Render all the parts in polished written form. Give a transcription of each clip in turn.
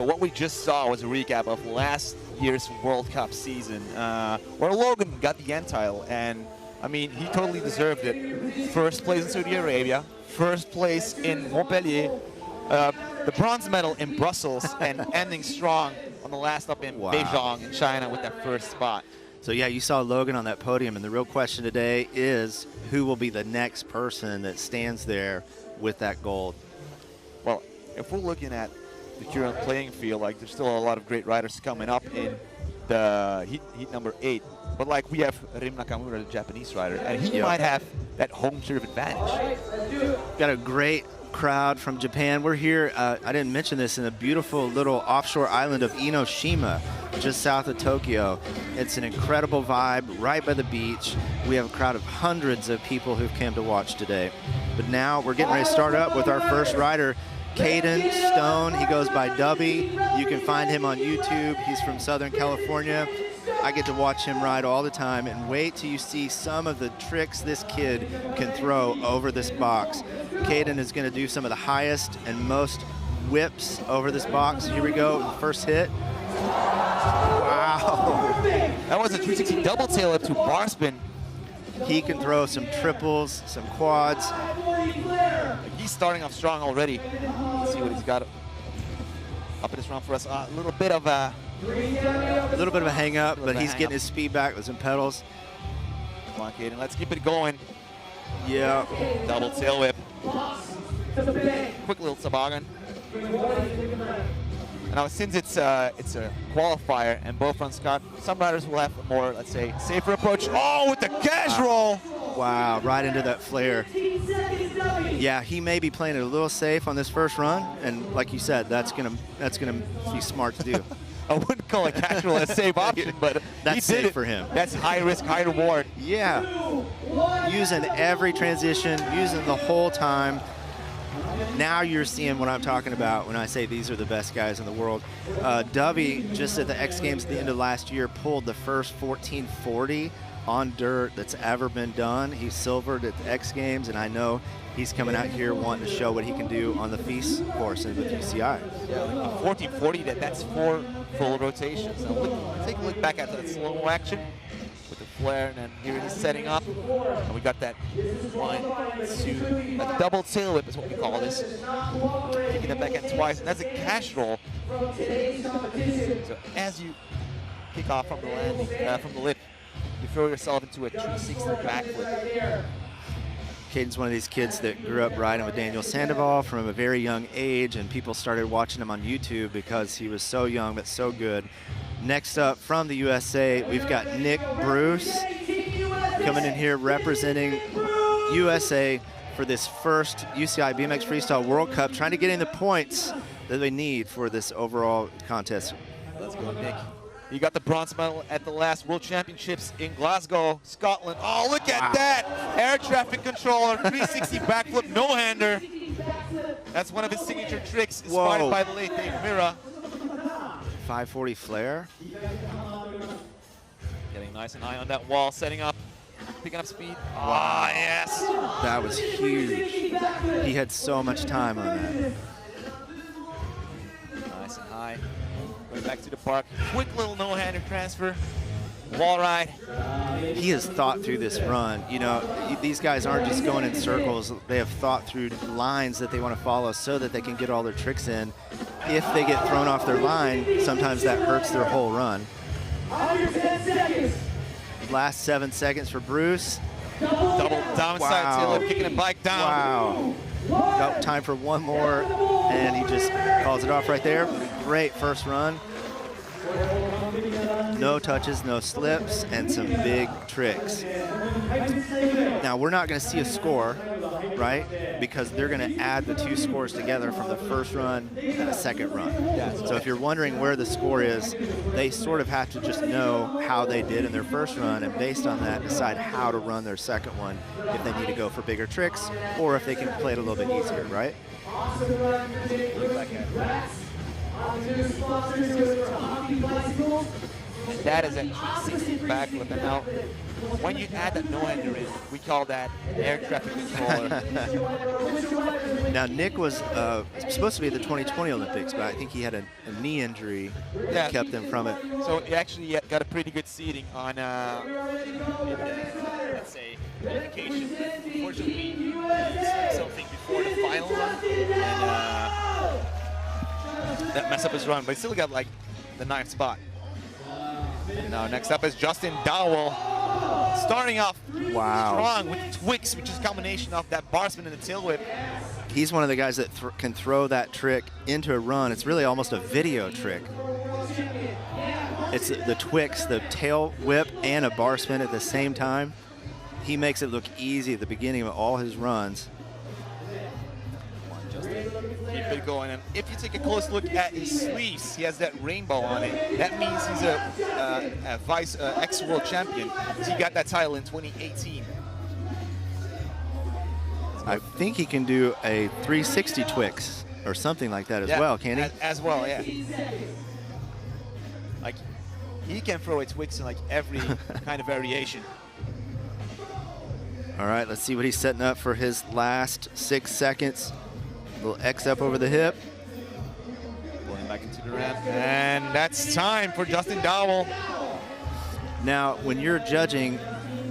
What we just saw was a recap of last year's World Cup season, where Logan got the end title, and I mean, he totally deserved it. First place in Saudi Arabia, first place in Montpellier, the bronze medal in Brussels, and ending strong on the last up in Beijing in China with that first spot. So yeah, you saw Logan on that podium, and the real question today is who will be the next person that stands there with that gold? Well, if we're looking at the current playing field, like there's still a lot of great riders coming up in the heat number 8. But like we have Rim Nakamura, the Japanese rider, and he might have that home turf advantage. Got a great crowd from Japan. We're here, I didn't mention this, in the beautiful little offshore island of Enoshima, just south of Tokyo. It's an incredible vibe right by the beach. We have a crowd of hundreds of people who've come to watch today. But now we're getting ready to start up with our first rider, Caden Stone. He goes by 𝗦𝗢𝗖𝗜𝗔𝗜𝗦. You can find him on YouTube. He's from Southern California. I get to watch him ride all the time, and wait till you see some of the tricks this kid can throw over this box. Caden is going to do some of the highest and most whips over this box. Here we go, first hit. Wow. That was a 360 double tail up to bar spin. He can throw some triples, some quads. He's starting off strong already. Let's see what he's got up in this round for us. A little bit of a hang up, but he's getting his speed back with some pedals. Come on, Caden, let's keep it going. Yeah. Double tail whip. Quick little toboggan. Now, since it's a qualifier and both fronts got, some riders will have a more, let's say, safer approach. Oh, with the cash roll! Wow, right into that flare. Yeah, he may be playing it a little safe on this first run, and like you said, that's gonna be smart to do. I wouldn't call a cash roll a safe option, but that's he did safe for him. That's high risk, high reward. Yeah, using every transition, using the whole time. Now you're seeing what I'm talking about when I say these are the best guys in the world. 𝗦𝗢𝗖𝗜𝗔𝗜, just at the X Games at the end of last year, pulled the first 1440 on dirt that's ever been done. He's silvered at the X Games, and I know he's coming out here wanting to show what he can do on the FIS course and with UCI. Yeah, like 1440, that's 4 full rotations. Now take a look back at that slow-mo action with the flare, and then here he's setting up. And we got that 1, 2, a double tail whip is what we call this. Taking that back end twice, and that's a cash roll. So as you kick off from the landing, from the lip, you throw yourself into a 360 backflip. Caden's one of these kids that grew up riding with Daniel Sandoval from a very young age, and people started watching him on YouTube because he was so young but so good. Next up from the USA, we've got Nick Bruce coming in here representing USA for this first UCI BMX Freestyle World Cup, trying to get in the points that they need for this overall contest. Let's go, Nick. You got the bronze medal at the last World Championships in Glasgow, Scotland. Oh, look at that! Air traffic controller, 360 backflip, no-hander. That's one of his signature tricks, inspired by the late Dave Mirra. 540 flare. Getting nice and high on that wall, setting up, picking up speed. Ah, yes! That was huge. He had so much time on that. Nice and high. Going back to the park. Quick little no-hander transfer. Wall ride. He has thought through this run. You know, these guys aren't just going in circles. They have thought through lines that they want to follow so that they can get all their tricks in. If they get thrown off their line, sometimes that hurts their whole run. Last 7 seconds for Bruce. Double downside tail, kicking a bike down. Wow. Got time for one more, and he just calls it off right there. Great first run. No touches, no slips, and some big tricks. Now, we're not going to see a score, right? Because they're going to add the 2 scores together from the first run and the second run. So if you're wondering where the score is, they sort of have to just know how they did in their first run, and based on that, decide how to run their second one, if they need to go for bigger tricks or if they can play it a little bit easier, right? and that is a 360 backflip. And now, when you add that no-hander in, we call that air traffic controller. Now, Nick was supposed to be at the 2020 Olympics, but I think he had a knee injury that kept him from it. So he actually got a pretty good seating on, let's say, qualification. Unfortunately, he did something before the final run, and that messed up his run, but he still got like the 9th spot. And now next up is Justin Dowell, starting off strong with the Twix, which is a combination of that bar spin and the tail whip. He's one of the guys that can throw that trick into a run. It's really almost a video trick. It's the Twix, the tail whip, and a bar spin at the same time. He makes it look easy at the beginning of all his runs. Keep it going, and if you take a close look at his sleeves, he has that rainbow on it. That means he's a ex-world champion. So he got that title in 2018. I think he can do a 360 Twix or something like that as well, can he? As well, yeah. Like, he can throw a Twix in like every kind of variation. All right, let's see what he's setting up for his last 6 seconds. A little X up over the hip. Going back into the ramp. And that's time for Justin Dowell. Now, when you're judging,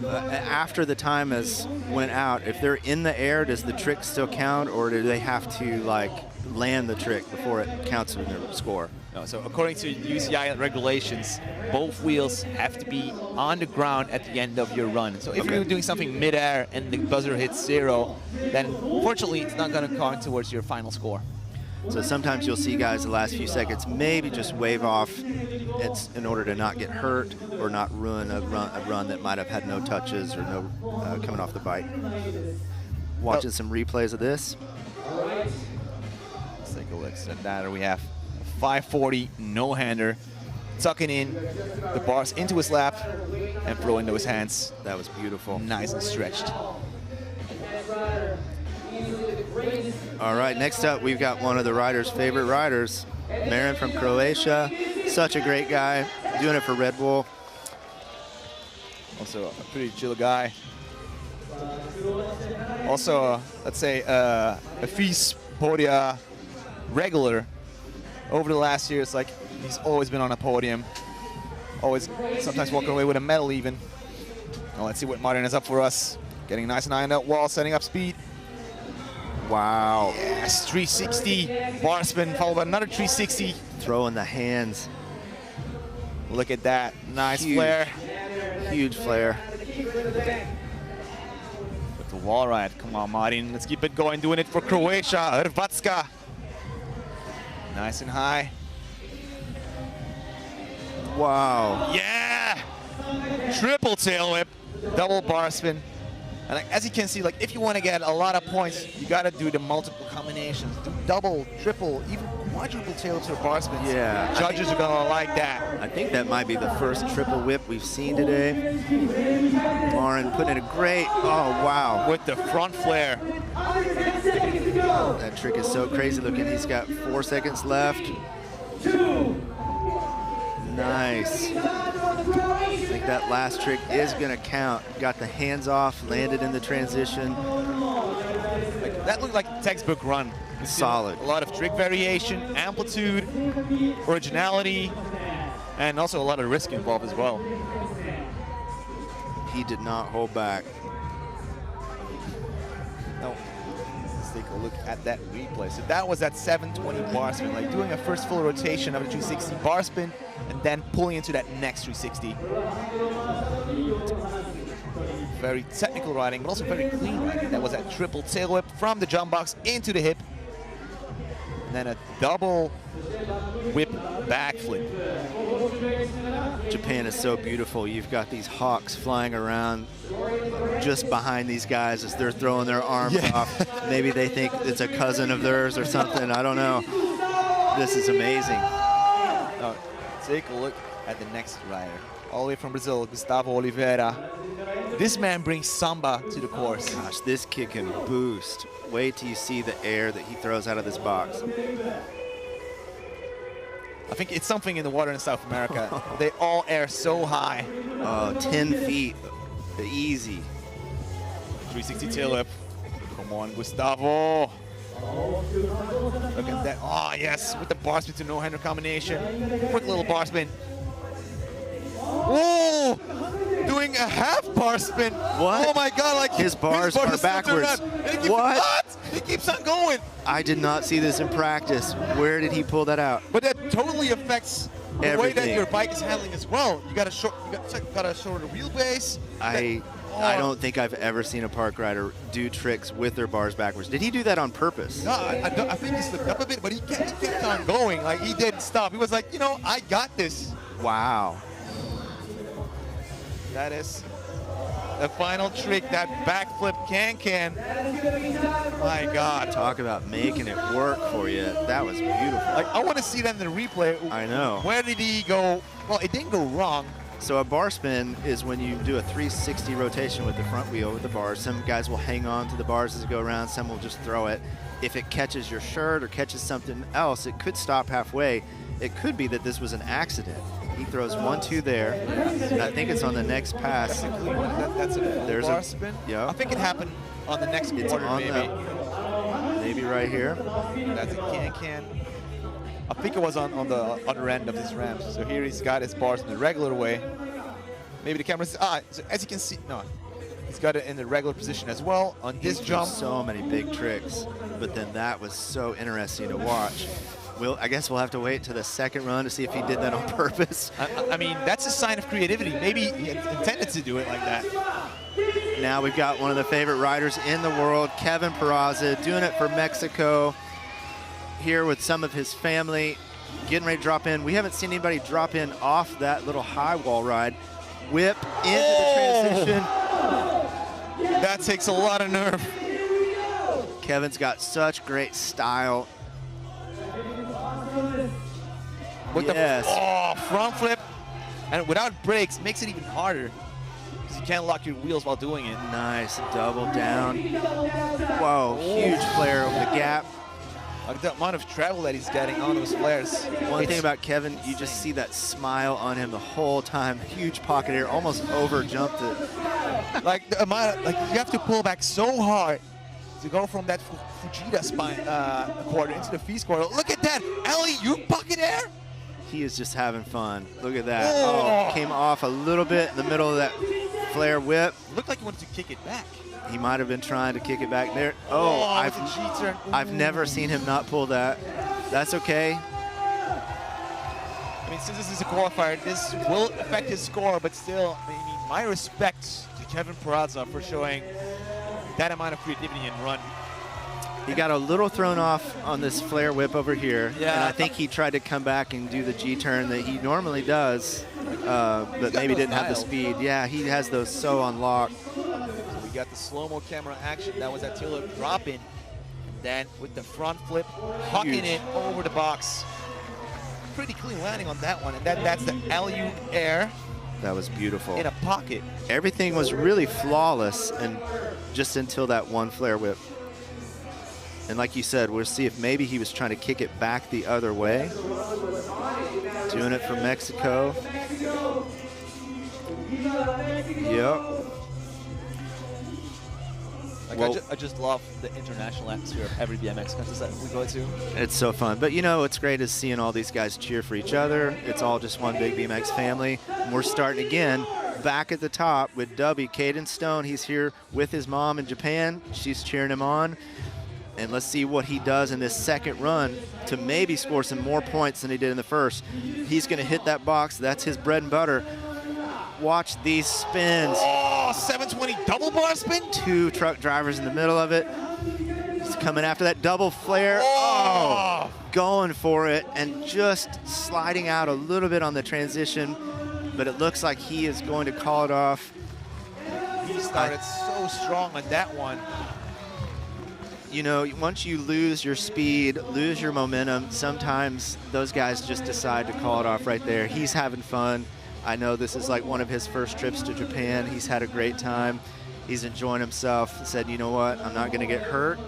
after the time has went out, if they're in the air, does the trick still count, or do they have to like land the trick before it counts in their score? No, so according to UCI regulations, both wheels have to be on the ground at the end of your run. So if you're doing something mid-air and the buzzer hits 0, then unfortunately it's not going to count towards your final score. So sometimes you'll see guys the last few seconds maybe just wave off it's in order to not get hurt or not ruin a run that might have had no touches or no coming off the bike. Watching some replays of this. Let's take a look at that. We have 540 no-hander, tucking in the bars into his lap and throwing into his hands. That was beautiful. Nice and stretched. All right, next up we've got one of the riders' favorite riders, 𝗦𝗢𝗓 from Croatia. Such a great guy, doing it for Red Bull. Also a pretty chill guy. Also, let's say a FIS Podia regular. Over the last year, it's like he's always been on a podium. Always, sometimes walking away with a medal even. Now let's see what Martin is up for us. Getting nice and high on that wall, setting up speed. Wow. Yes, 360 bar spin, followed by another 360. Throwing the hands. Look at that, nice Huge. flare. Huge flare. With the wall ride, come on Martin, let's keep it going, doing it for Croatia, 𝗦𝗢𝗖𝗜𝗓𝗏. Nice and high. Wow. Yeah! Triple tail whip, double bar spin. And like, as you can see, like if you want to get a lot of points, you got to do the multiple combinations. Do double, triple, even quadruple tail whips or bar spins. Yeah. Judges are going to like that. I think that might be the first triple whip we've seen today. Lauren putting in a great, oh wow. With the front flare. That trick is so crazy looking. He's got 4 seconds left. Nice. I think that last trick is going to count. Got the hands off, landed in the transition. Like, that looked like a textbook run. Solid. A lot of trick variation, amplitude, originality, and also a lot of risk involved as well. He did not hold back. No. Let's take a look at that replay. So that was that 720 bar spin, like doing a first full rotation of a 360 bar spin and then pulling into that next 360. Very technical riding, but also very clean riding. That was that triple tail whip from the jump box into the hip. And then a double whip backflip. Japan is so beautiful. You've got these hawks flying around just behind these guys as they're throwing their arms off. Maybe they think it's a cousin of theirs or something. I don't know. This is amazing. Now, take a look at the next rider. All the way from Brazil, Gustavo Oliveira. This man brings samba to the course. Gosh, this kid can boost. Wait till you see the air that he throws out of this box. I think it's something in the water in South America. They all air so high. 10 feet, easy. 360 tail whip. Come on, Gustavo. Look at that. Oh, yes, with the bar spin to no-hander combination. Quick little bar spin. Whoa! Doing a half bar spin. What? Oh my God! Like his bars are backwards. What? He keeps on going. I did not see this in practice. Where did he pull that out? But that totally affects the way that your bike is handling as well. You got a shorter wheelbase. I don't think I've ever seen a park rider do tricks with their bars backwards. Did he do that on purpose? No, I think he slipped up a bit, but he kept on going. Like, he didn't stop. He was like, you know, I got this. Wow. That is the final trick, that backflip can. My God. Talk about making it work for you. That was beautiful. Like, I want to see that in the replay. I know. Where did he go? Well, it didn't go wrong. So a bar spin is when you do a 360 rotation with the front wheel with the bars. Some guys will hang on to the bars as they go around. Some will just throw it. If it catches your shirt or catches something else, it could stop halfway. It could be that this was an accident. He throws 1-2 there. And I think it's on the next pass. That's a There's bar a spin. Yeah. I think it happened on the next quarter, maybe. Maybe right here. That's a can. I think it was on the other end of his ramp. So here he's got his bars in the regular way. Maybe the camera's so as you can see, no, he's got it in the regular position as well on this jump. So many big tricks, but then that was so interesting to watch. I guess we'll have to wait to the second run to see if he did that on purpose. I mean, that's a sign of creativity. Maybe he intended to do it like that. Now we've got one of the favorite riders in the world, 𝗦𝗓𝗚𝗔, doing it for Mexico, here with some of his family, getting ready to drop in. We haven't seen anybody drop in off that little high wall ride. Whip into the transition. That takes a lot of nerve. Kevin's got such great style. With the front flip, and without brakes makes it even harder because you can't lock your wheels while doing it. Nice double down. Whoa, huge flare over the gap. Like the amount of travel that he's getting on those flares. One thing about Kevin, you just see that smile on him the whole time. Huge pocket air, almost over jumped it. Like the amount of, like you have to pull back so hard to go from that Fujita spine quarter into the Feast quarter. Look at that, alley-oop pocket air. He is just having fun. Look at that. Oh, came off a little bit in the middle of that flare whip. Looked like he wanted to kick it back. He might have been trying to kick it back there. Oh, I've never seen him not pull that. That's okay. I mean, since this is a qualifier, this will affect his score, but still, I mean, my respects to 𝗦𝗓𝗚𝗔 for showing that amount of creativity and run. He got a little thrown off on this flare whip over here, and I think he tried to come back and do the G-turn that he normally does, but maybe didn't have the speed. Yeah, he has those so unlocked. So we got the slow-mo camera action. That was that tail drop-in. And then with the front flip, hucking it over the box. Pretty clean landing on that one, and that's the alley-oop air. That was beautiful. In a pocket. Everything was really flawless, and just until that one flare whip. And like you said, we'll see if maybe he was trying to kick it back the other way. Doing it for Mexico. Yep. Like well, I just love the international atmosphere of every BMX contest that we go to. It's so fun. But you know, what's great is seeing all these guys cheer for each other. It's all just one big BMX family. And we're starting again back at the top with Dubby, Caden Stone. He's here with his mom in Japan. She's cheering him on. And let's see what he does in this second run to maybe score some more points than he did in the first. He's going to hit that box. That's his bread and butter. Watch these spins. Oh, 720 double bar spin. Two truck drivers in the middle of it. He's coming after that double flare. Oh, going for it and just sliding out a little bit on the transition. But it looks like he is going to call it off. He started so strong on that one. You know, once you lose your speed, lose your momentum, sometimes those guys just decide to call it off right there. He's having fun. I know this is like one of his first trips to Japan. He's had a great time. He's enjoying himself. He said, you know what, I'm not going to get hurt.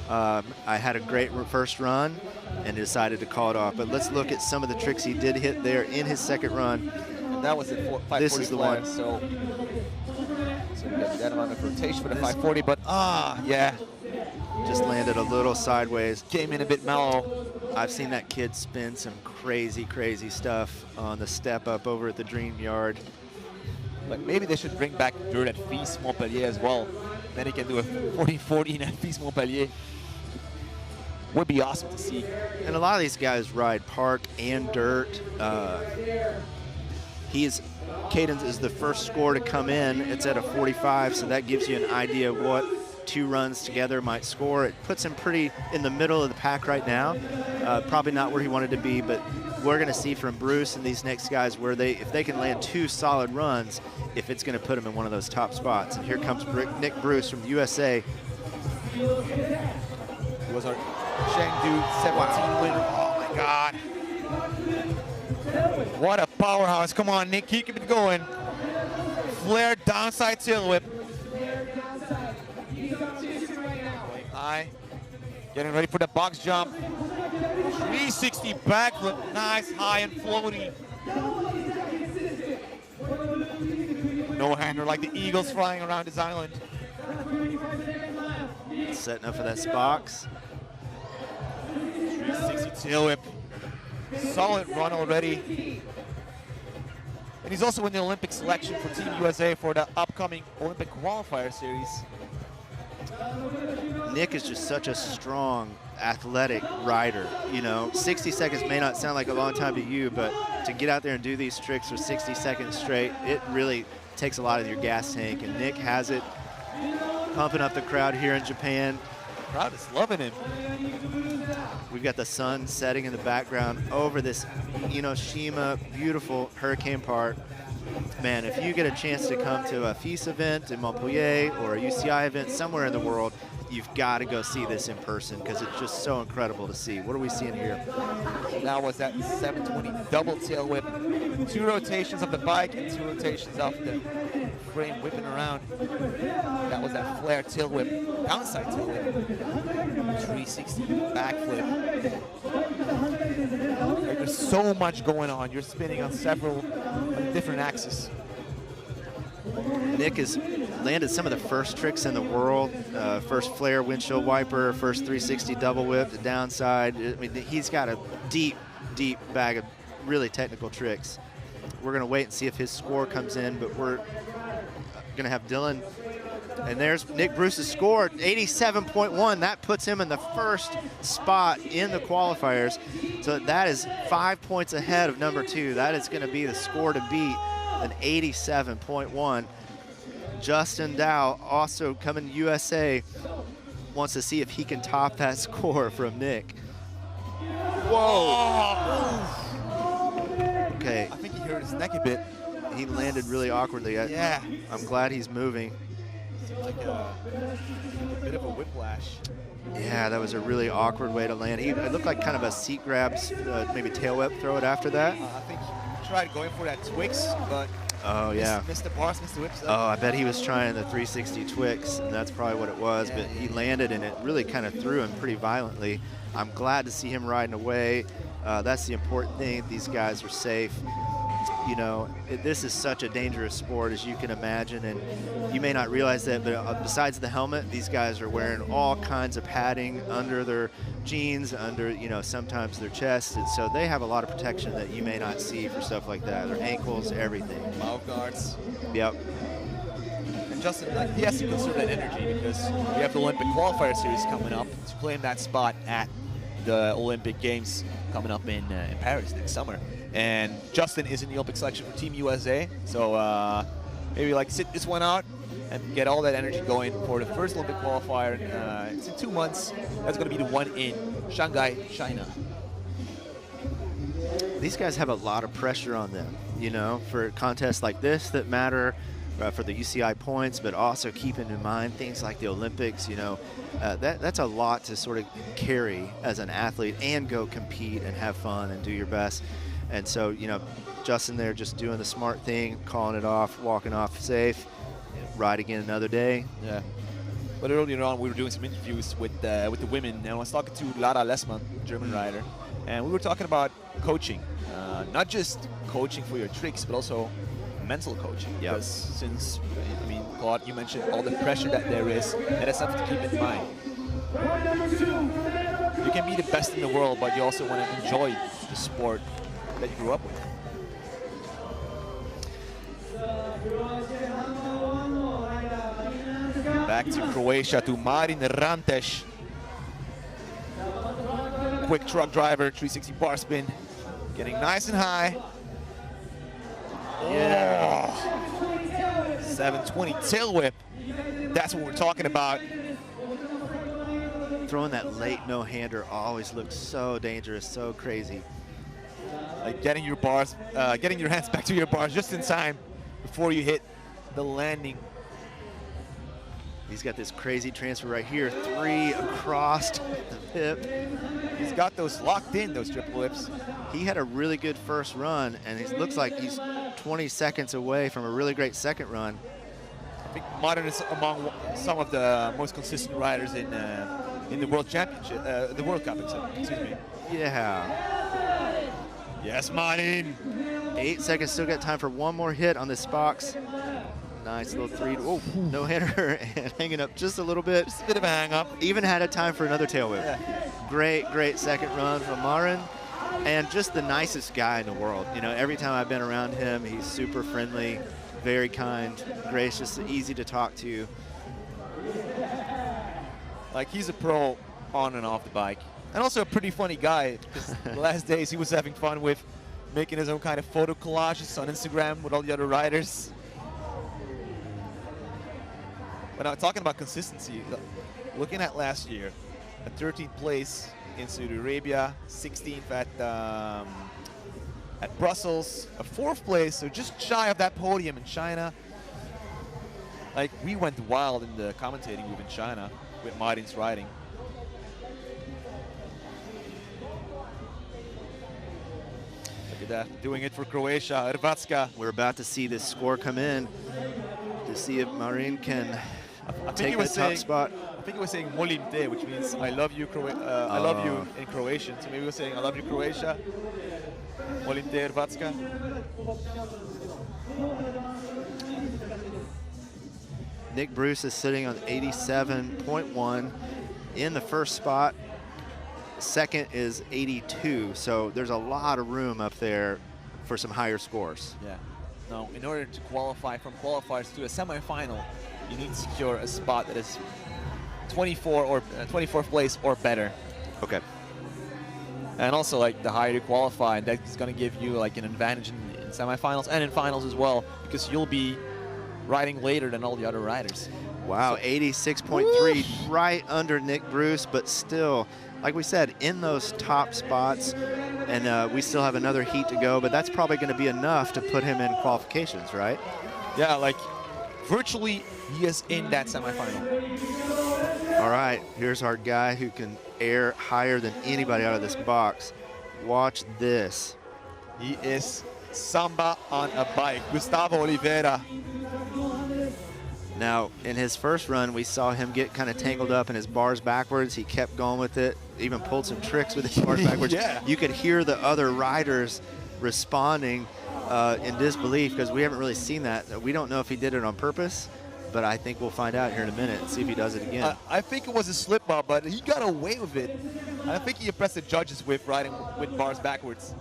I had a great first run and decided to call it off. But let's look at some of the tricks he did hit there in his second run. And that was at 540. This is the one. So we got that amount of rotation for the 540, but yeah. Just landed a little sideways. Came in a bit mellow. I've seen that kid spin some crazy, crazy stuff on the step up over at the Dream Yard. But maybe they should bring back dirt at 𝗦𝗔𝗚𝗚𝗚 as well. Then he can do a 40-40 at 𝗦𝗦𝗚𝗚𝗚. Would be awesome to see. And a lot of these guys ride park and dirt. 𝗦𝗢𝗖𝗜𝗔 is the first score to come in. It's at a 45, so that gives you an idea of what 2 runs together might score. It puts him pretty in the middle of the pack right now. Probably not where he wanted to be, but we're going to see from Bruce and these next guys where if they can land 2 solid runs, if it's going to put him in one of those top spots. And here comes Nick Bruce from the USA. He was our Chengdu 17 winner. Oh my God. What a powerhouse. Come on, Nick, keep it going. Flare downside tail whip. High. Getting ready for the box jump. 360 backflip. Nice, high and floaty. No hander like the eagles flying around this island. Setting up for that box. 360 tail whip. Solid run already. And he's also in the Olympic selection for Team USA for the upcoming Olympic qualifier series. Nick is just such a strong, athletic rider. You know, 60 seconds may not sound like a long time to you, but to get out there and do these tricks for 60 seconds straight, it really takes a lot of your gas tank, and Nick has it, pumping up the crowd here in Japan. The crowd is loving him. We've got the sun setting in the background over this Enoshima, beautiful hurricane park. Man, if you get a chance to come to a FIS event in Montpellier or a UCI event somewhere in the world, you've got to go see this in person because it's just so incredible to see. What are we seeing here? That was that 720 double tail whip. 2 rotations of the bike and 2 rotations off the frame whipping around. That was that flare tail whip, downside tail whip. 360 backflip. There's so much going on. You're spinning on several different axes. Nick has landed some of the first tricks in the world. First flare windshield wiper, first 360 double whip, the downside. I mean, he's got a deep, deep bag of really technical tricks. We're going to wait and see if his score comes in, but we're going to have Dylan. And there's Nick Bruce's score, 87.1. That puts him in the first spot in the qualifiers. So that is 5 points ahead of number 2. That is going to be the score to beat, an 87.1. Justin Dow, also coming to USA, wants to see if he can top that score from Nick. Whoa! Okay. I think he hurt his neck a bit. He landed really awkwardly. Yeah. I'm glad he's moving. Seems like a bit of a whiplash. Yeah, that was a really awkward way to land. It looked like kind of a seat grabs, maybe tail whip, throw it after that. I think he tried going for that Twix, but missed the bars, missed the whips. Oh, I bet he was trying the 360 Twix, and that's probably what it was. Yeah. But he landed, and it really kind of threw him pretty violently. I'm glad to see him riding away. That's the important thing. These guys are safe. You know, this is such a dangerous sport, as you can imagine, and you may not realize that, but besides the helmet, these guys are wearing all kinds of padding under their jeans, under, you know, sometimes their chest, and so they have a lot of protection that you may not see for stuff like that. Their ankles, everything. Mouth guards. Yep. And Justin, like, he has to conserve that energy because we have the Olympic qualifier series coming up to claim that spot at the Olympic Games coming up in Paris next summer. And Justin is in the Olympic selection for Team USA, so maybe like sit this one out and get all that energy going for the first Olympic qualifier. It's in 2 months. That's going to be the one in Shanghai, China. These guys have a lot of pressure on them, you know, for contests like this that matter, for the UCI points, but also keeping in mind things like the Olympics. You know, that's a lot to sort of carry as an athlete and go compete and have fun and do your best. And so, you know, Justin there just doing the smart thing, calling it off, walking off safe, ride again another day. Yeah. But earlier on, we were doing some interviews with the women, and I was talking to 𝗦𝗢𝗖𝗜𝗔𝗦, German rider, and we were talking about coaching, not just coaching for your tricks, but also mental coaching. Yep. Because since, I mean, Claude, you mentioned all the pressure that there is, and that's something to keep in mind. You can be the best in the world, but you also want to enjoy the sport that you grew up with. Back to Croatia, to Marin Rantes. Quick truck driver, 360 bar spin. Getting nice and high. Yeah. 720 tail whip. That's what we're talking about. Throwing that late no-hander always looks so dangerous, so crazy. Like getting your bars, getting your hands back to your bars just in time before you hit the landing. He's got this crazy transfer right here, 3 across the hip. He's got those locked in, those triple whips. He had a really good first run, and it looks like he's 20 seconds away from a really great second run. I think Marin is among some of the most consistent riders in the World Championship, the World Cup, excuse me. Yeah. Yes, Marin. 8 seconds, still got time for one more hit on this box. Nice little 3, oh, no-hander, and hanging up just a little bit. Just a bit of a hang-up. Even had a time for another tail whip. Yeah. Great, great second run from Marin. And just the nicest guy in the world. You know, every time I've been around him, he's super friendly, very kind, gracious, easy to talk to. Like, he's a pro on and off the bike. And also a pretty funny guy, because the last days he was having fun with making his own kind of photo collages on Instagram with all the other riders. But now, talking about consistency, looking at last year, a 13th place in Saudi Arabia, 16th at Brussels, a 4th place, so just shy of that podium in China. Like, we went wild in the commentating booth in China with Marin's riding. Look at that, doing it for Croatia, 𝗦𝗢𝗖𝗜𝗔𝗜𝗏. We're about to see this score come in to see if Marin can take the top spot. I think he was saying 𝗦𝗢𝗖𝗜𝗓, which means I love you, I love you in Croatian. So maybe he was saying I love you, Croatia. 𝗦𝗢𝗖𝗜𝗓. Nick Bruce is sitting on 87.1 in the first spot. Second is 82, so there's a lot of room up there for some higher scores. Yeah. Now, in order to qualify from qualifiers to a semifinal, you need to secure a spot that is 24th place or better. Okay. And also, like, the higher you qualify, that's going to give you like an advantage in semifinals and in finals as well, because you'll be riding later than all the other riders. Wow, 86.3, right under Nick Bruce, but still, like we said, in those top spots, and we still have another heat to go, but that's probably going to be enough to put him in qualifications, right? Yeah, like, virtually he is in that semifinal. All right, here's our guy who can air higher than anybody out of this box. Watch this. He is Samba on a bike, Gustavo Oliveira. Now, in his first run, we saw him get kind of tangled up in his bars backwards. He kept going with it, even pulled some tricks with his bars backwards. Yeah. You could hear the other riders responding in disbelief, because we haven't really seen that. We don't know if he did it on purpose, but I think we'll find out here in a minute and see if he does it again. I think it was a slip-up, but he got away with it. I think he impressed the judges with riding with bars backwards.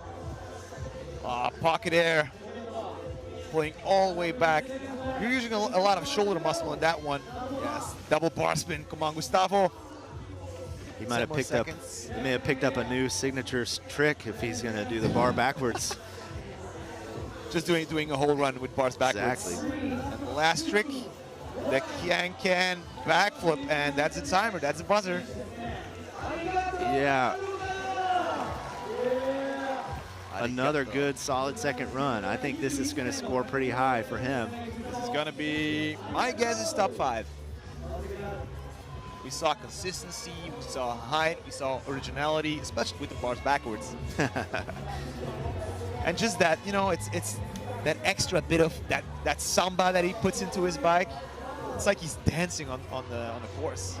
Pocket air, pulling all the way back. You're using a lot of shoulder muscle in that one. Yes, double bar spin. Come on, Gustavo. He might have picked up. He may have picked up a new signature trick if he's going to do the bar backwards. Just doing a whole run with bars backwards. Exactly. And the last trick, the can backflip, and that's a timer. That's a buzzer. Yeah. Another good, solid second run. I think this is going to score pretty high for him. This is going to be, my guess is top 5. We saw consistency, we saw height, we saw originality, especially with the bars backwards. And just that, you know, it's that extra bit of that samba that he puts into his bike. It's like he's dancing on the course.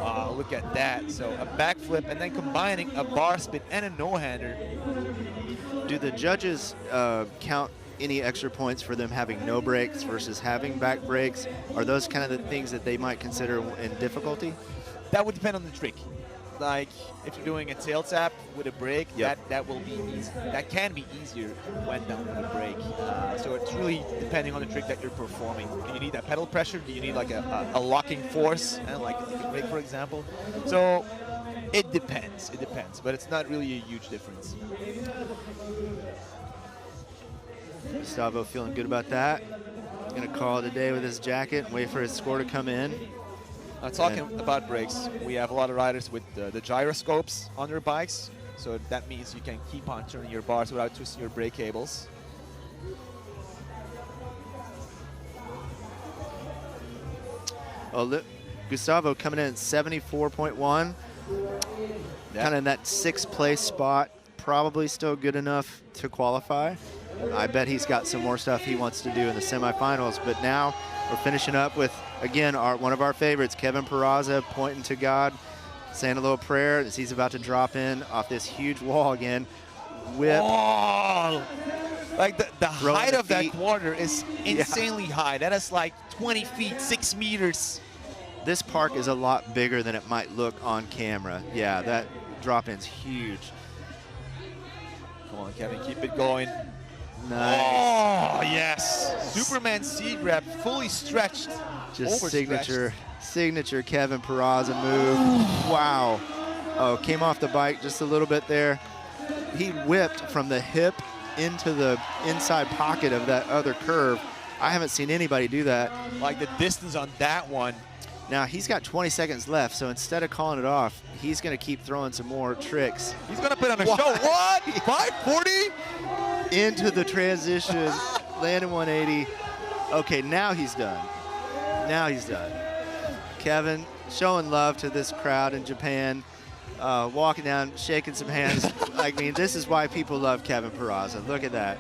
Wow, look at that. So a backflip and then combining a bar spin and a no-hander. Do the judges count any extra points for them having no breaks versus having back breaks? Are those kind of the things that they might consider in difficulty? That would depend on the trick. Like if you're doing a tail tap with a break, yep. that will be easy. That can be easier when done with a break. So it's really depending on the trick that you're performing. Do you need that pedal pressure? Do you need like a locking force, like a break, for example? So it depends. It depends, but it's not really a huge difference. Gustavo feeling good about that. Gonna call it a day with his jacket and wait for his score to come in. Talking about brakes, we have a lot of riders with the gyroscopes on their bikes, so that means you can keep on turning your bars without twisting your brake cables. Oh, look, Gustavo coming in at 74.1, kind of in that 6th place spot, probably still good enough to qualify. I bet he's got some more stuff he wants to do in the semifinals, but now we're finishing up with, again, one of our favorites, 𝗦𝗢𝗚𝗔, pointing to God, saying a little prayer as he's about to drop in off this huge wall again. Whip. Oh, like the height of that corner is insanely high. That is like 20 feet, 6 meters. This park is a lot bigger than it might look on camera. Yeah, that drop in's huge. Come on, Kevin, keep it going. Nice. Oh, yes. Superman 𝗔𝗡𝗏, fully stretched. Just signature 𝗦𝗢𝗖𝗜𝗔𝗦 move. Wow. Oh, came off the bike just a little bit there. He whipped from the hip into the inside pocket of that other curve. I haven't seen anybody do that. Like the distance on that one. Now, he's got 20 seconds left, so instead of calling it off, he's going to keep throwing some more tricks. He's going to put on a show. What? 540? Into the transition, landing 180. Okay, now he's done. Now he's done. Kevin showing love to this crowd in Japan, walking down, shaking some hands. I mean, this is why people love 𝗦𝗢𝗚𝗔. Look at that.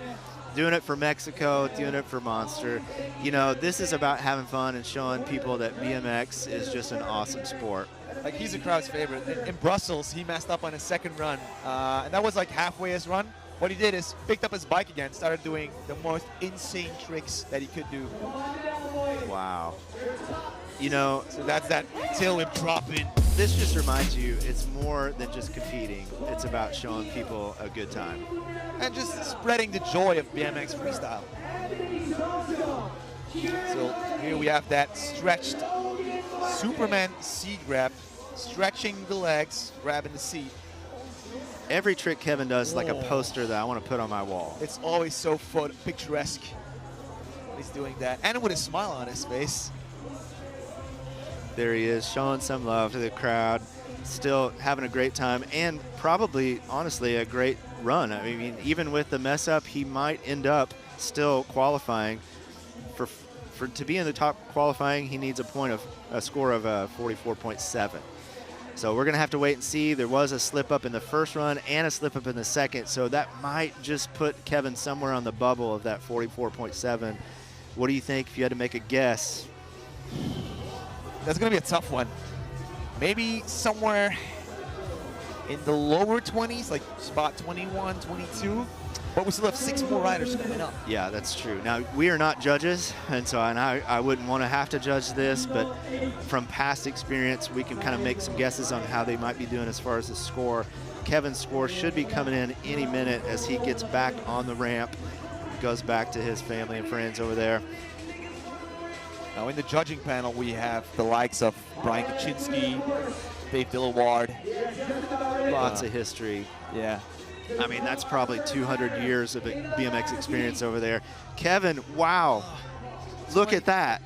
Doing it for Mexico, doing it for Monster. You know, this is about having fun and showing people that BMX is just an awesome sport. Like, he's a crowd's favorite. In Brussels, he messed up on his second run, and that was like halfway his run. What he did is picked up his bike again, started doing the most insane tricks that he could do. Wow. You know, so that's that tail whip drop in. This just reminds you, it's more than just competing. It's about showing people a good time. And just spreading the joy of BMX freestyle. So here we have that stretched Superman 𝗔𝗏𝗏, stretching the legs, grabbing the seat. Every trick Kevin does is like a poster that I want to put on my wall. It's always so picturesque. He's doing that, and with a smile on his face. There he is, showing some love to the crowd, still having a great time, and probably, honestly, a great run. I mean, even with the mess up, he might end up still qualifying. To be in the top qualifying, he needs a score of 44.7. So we're going to have to wait and see. There was a slip up in the first run and a slip up in the second, so that might just put Kevin somewhere on the bubble of that 44.7. What do you think if you had to make a guess? That's going to be a tough one. Maybe somewhere in the lower 20s, like spot 21, 22. But we still have 6 more riders coming up. Yeah, that's true. Now, we are not judges, and so I wouldn't want to have to judge this, but from past experience, we can kind of make some guesses on how they might be doing as far as the score. Kevin's score should be coming in any minute as he gets back on the ramp, goes back to his family and friends over there. Now, in the judging panel, we have the likes of Brian Kaczynski, Dave Dillaward. Lots of history. Yeah. I mean, that's probably 200 years of BMX experience over there. Kevin, wow. Look at that.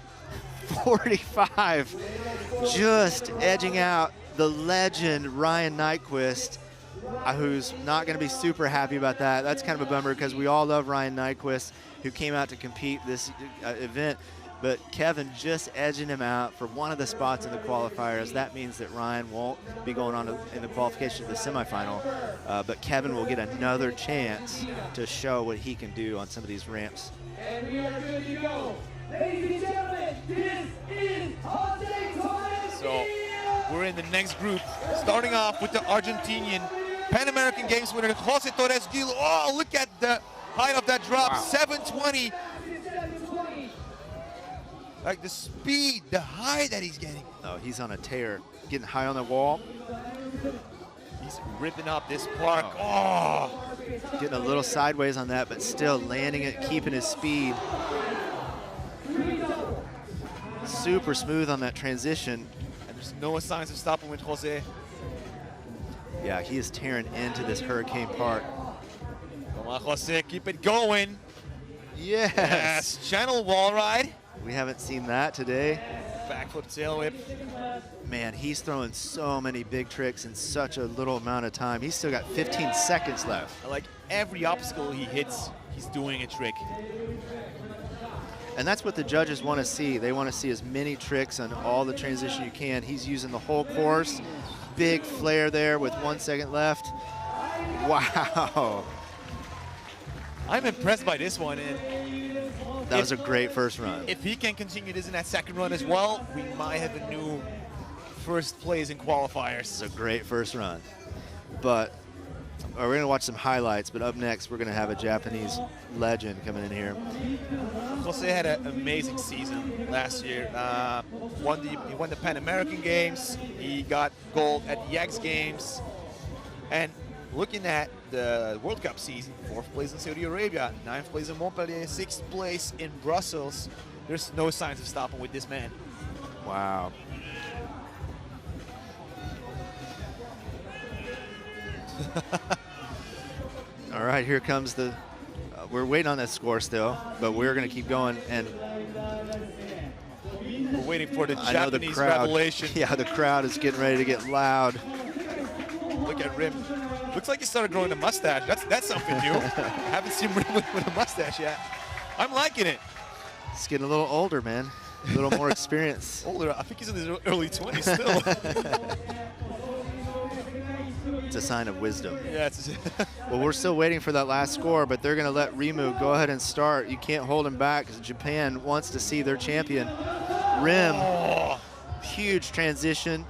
45. Just edging out the legend, Ryan Nyquist, who's not going to be super happy about that. That's kind of a bummer because we all love Ryan Nyquist, who came out to compete this event. But Kevin just edging him out for one of the spots in the qualifiers. That means that Ryan won't be going on in the qualification to the semifinal. But Kevin will get another chance to show what he can do on some of these ramps. And we are good to go. So we're in the next group, starting off with the Argentinian Pan American Games winner, 𝗦𝗢𝗖𝗜𝗓𝗔𝗜𝗦. Oh, look at the height of that drop, wow. 720. Like the speed, the height that he's getting. Oh, he's on a tear, getting high on the wall. He's ripping up this park. Oh. Getting a little sideways on that, but still landing it, keeping his speed. Super smooth on that transition. And there's no signs of stopping with Jose. Yeah, he is tearing into this hurricane park. Come on, Jose, keep it going. Yes. Channel wall ride. We haven't seen that today. Backflip tail whip. Man, he's throwing so many big tricks in such a little amount of time. He's still got 15 seconds left. Like every obstacle he hits, he's doing a trick. And that's what the judges want to see. They want to see as many tricks on all the transition you can. He's using the whole course. Big flare there with 1 second left. Wow. I'm impressed by this one. And that was a great first run. If he can continue this in that second run as well, we might have a new first place in qualifiers. It's a great first run. But we're going to watch some highlights, but up next we're going to have a Japanese legend coming in here. Jose had an amazing season last year. He won the Pan American Games. He got gold at the X Games. And looking at the World Cup season, 4th place in Saudi Arabia, 9th place in Montpellier, 6th place in Brussels. There's no signs of stopping with this man. Wow. All right, here comes the, we're waiting on that score still, but we're going to keep going. And we're waiting for the Japanese revelation. Yeah, the crowd is getting ready to get loud. Look at Rim. Looks like he started growing a mustache. That's something new. Haven't seen Rim with a mustache yet. I'm liking it. He's getting a little older, man. A little more experience. Older? I think he's in his early 20s still. It's a sign of wisdom. Yeah. Well, we're still waiting for that last score, but they're going to let Rimmu go ahead and start. You can't hold him back because Japan wants to see their champion. Rim, huge transition.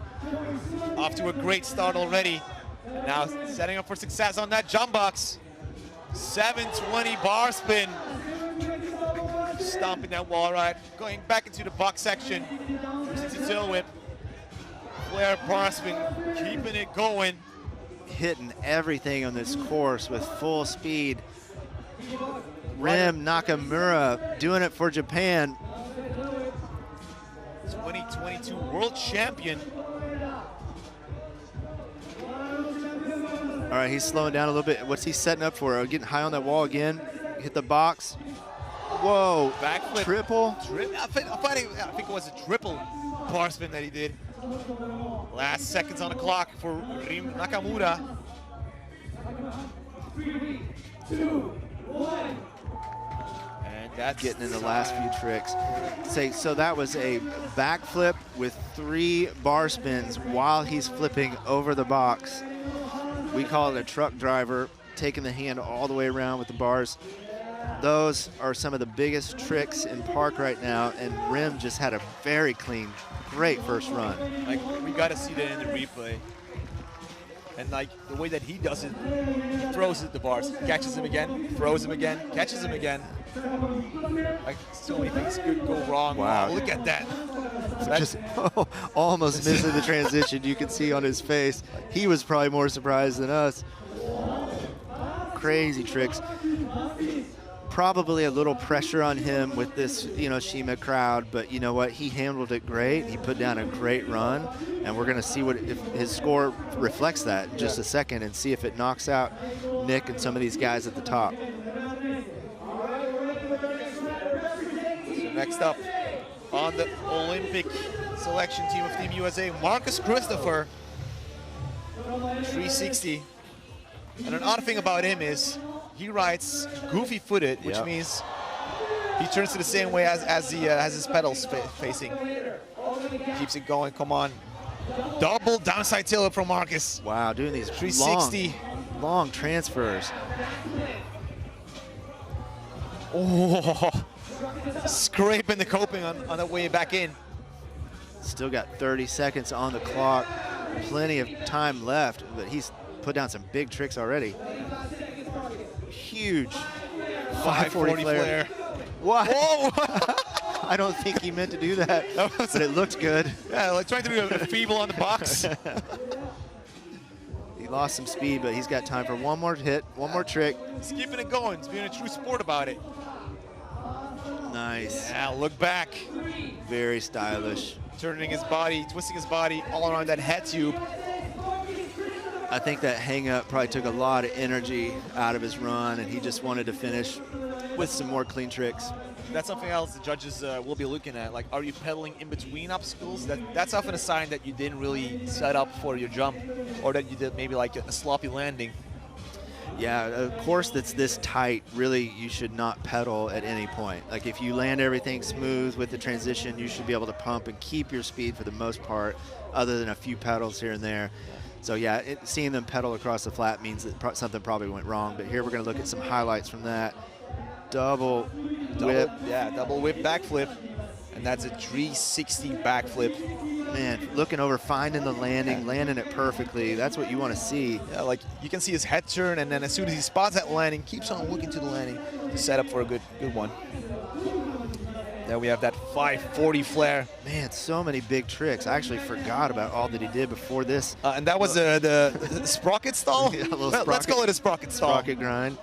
Off to a great start already. Now setting up for success on that jump box. 720 bar spin. Stomping that wall ride. Going back into the box section. 360 tail whip. Flare bar spin. Keeping it going. Hitting everything on this course with full speed. Rim Nakamura doing it for Japan. 2022 world champion. All right, he's slowing down a little bit. What's he setting up for? Getting high on that wall again. Hit the box. Whoa. Backflip. Triple. I think it was a triple bar spin that he did. Last seconds on the clock for Rim Nakamura. 3, 2, 1. And that's getting in the last few tricks. So that was a backflip with 3 bar spins while he's flipping over the box. We call it a truck driver, taking the hand all the way around with the bars. Those are some of the biggest tricks in park right now, and Rim just had a very clean, great first run. Like, we got to see that in the replay. And like the way that he does it, he throws at the bars, catches him again, throws him again, catches him again. Like, so many things could go wrong. Wow. Look at that. Just almost missing the transition. You can see on his face. He was probably more surprised than us. Crazy tricks. Probably a little pressure on him with this Enoshima crowd, but you know what? He handled it great. He put down a great run, and we're going to see if his score reflects that in just a second and see if it knocks out Nick and some of these guys at the top. So next up on the Olympic selection team of Team USA, Marcus Christopher, 360. And an odd thing about him is he rides goofy-footed, which means he turns to the same way as he has his pedals facing. Keeps it going. Come on. Double downside tail from Marcus. Wow, doing these 360. Long transfers. Oh, scraping the coping on the way back in. Still got 30 seconds on the clock. Plenty of time left, but he's put down some big tricks already. Huge 540 flare. What? Whoa! I don't think he meant to do that, but it looked good. Yeah, like trying to do a feeble on the box. He lost some speed, but he's got time for one more hit, one more trick. He's keeping it going. He's being a true sport about it. Nice. Yeah, look back. Very stylish. Turning his body, twisting his body all around that head tube. I think that hang up probably took a lot of energy out of his run, and he just wanted to finish with some more clean tricks. That's something else the judges will be looking at. Like, are you pedaling in between obstacles? That's often a sign that you didn't really set up for your jump, or that you did maybe like a sloppy landing. Yeah, a course that's this tight, really, you should not pedal at any point. Like, if you land everything smooth with the transition, you should be able to pump and keep your speed for the most part, other than a few pedals here and there. So yeah, seeing them pedal across the flat means that something probably went wrong. But here we're going to look at some highlights from that. Double whip. Yeah, double whip backflip. And that's a 360 backflip. Man, looking over, finding the landing, landing it perfectly. That's what you want to see. Yeah, like you can see his head turn, and then as soon as he spots that landing, keeps on looking to the landing to set up for a good one. Then we have that 540 flare. Man, so many big tricks. I actually forgot about all that he did before this. And that was the sprocket stall? Yeah, Let's call it a sprocket stall. Sprocket grind.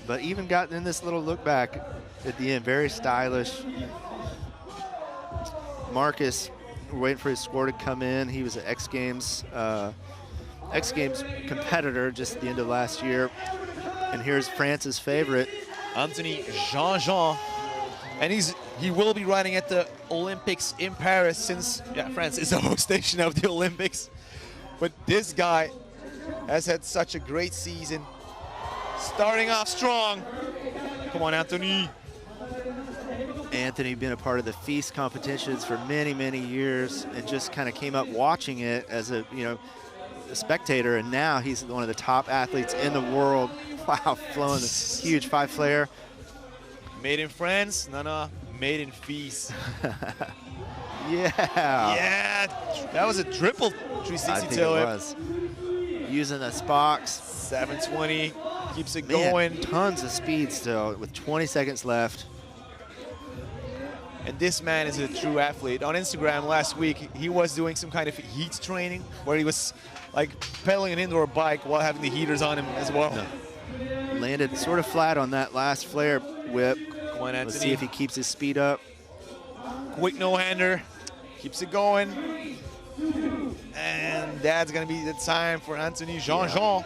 But even got in this little look back at the end, very stylish. Marcus, we're waiting for his score to come in. He was an X Games competitor just at the end of last year. And here's France's favorite, 𝗦𝗢𝗖𝗜𝗔𝗡. And he will be riding at the Olympics in Paris, since France is the host nation of the Olympics. But this guy has had such a great season. Starting off strong. Come on, Anthony. Anthony been a part of the feast competitions for many, many years, and just kind of came up watching it as a spectator, and now he's one of the top athletes in the world. Wow, flowing this huge 5 flare. Made in France, no, made in feast. Yeah. Yeah, that was a triple 360 I think tail it whip. was. Using the Spox. 720, keeps it Man, going. tons of speed still with 20 seconds left. And this man is a true athlete. On Instagram last week, he was doing some kind of heat training where he was like pedaling an indoor bike while having the heaters on him as well. No. Landed sort of flat on that last flare whip. Come on, Anthony. Let's see if he keeps his speed up. Quick no-hander, keeps it going. And that's gonna be the time for Anthony Jean-Jean.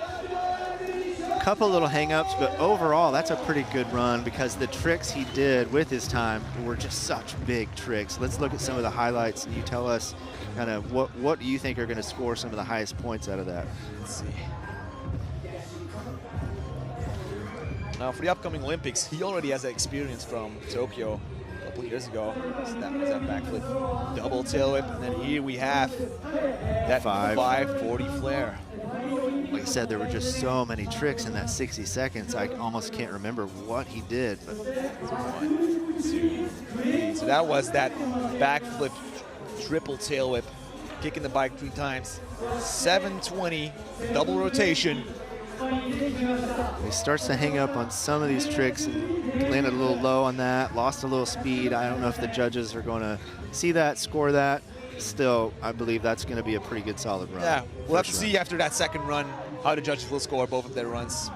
Couple little hang-ups, but overall that's a pretty good run because the tricks he did with his time were just such big tricks. Let's look at some of the highlights, and you tell us kind of what do you think are going to score some of the highest points out of that. Let's see. Now for the upcoming Olympics, he already has that experience from Tokyo a couple years ago. So that was that backflip, double tail whip, and then here we have that 540 flare. Like I said, there were just so many tricks in that 60 seconds. I almost can't remember what he did. But 1, 2, 3. So that was that backflip, triple tail whip, kicking the bike 3 times. 720, double rotation. He starts to hang up on some of these tricks and landed a little low on that, lost a little speed. I don't know if the judges are going to see that, score that. Still, I believe that's going to be a pretty good solid run. Yeah, we'll have to see after that second run how the judges will score both of their runs.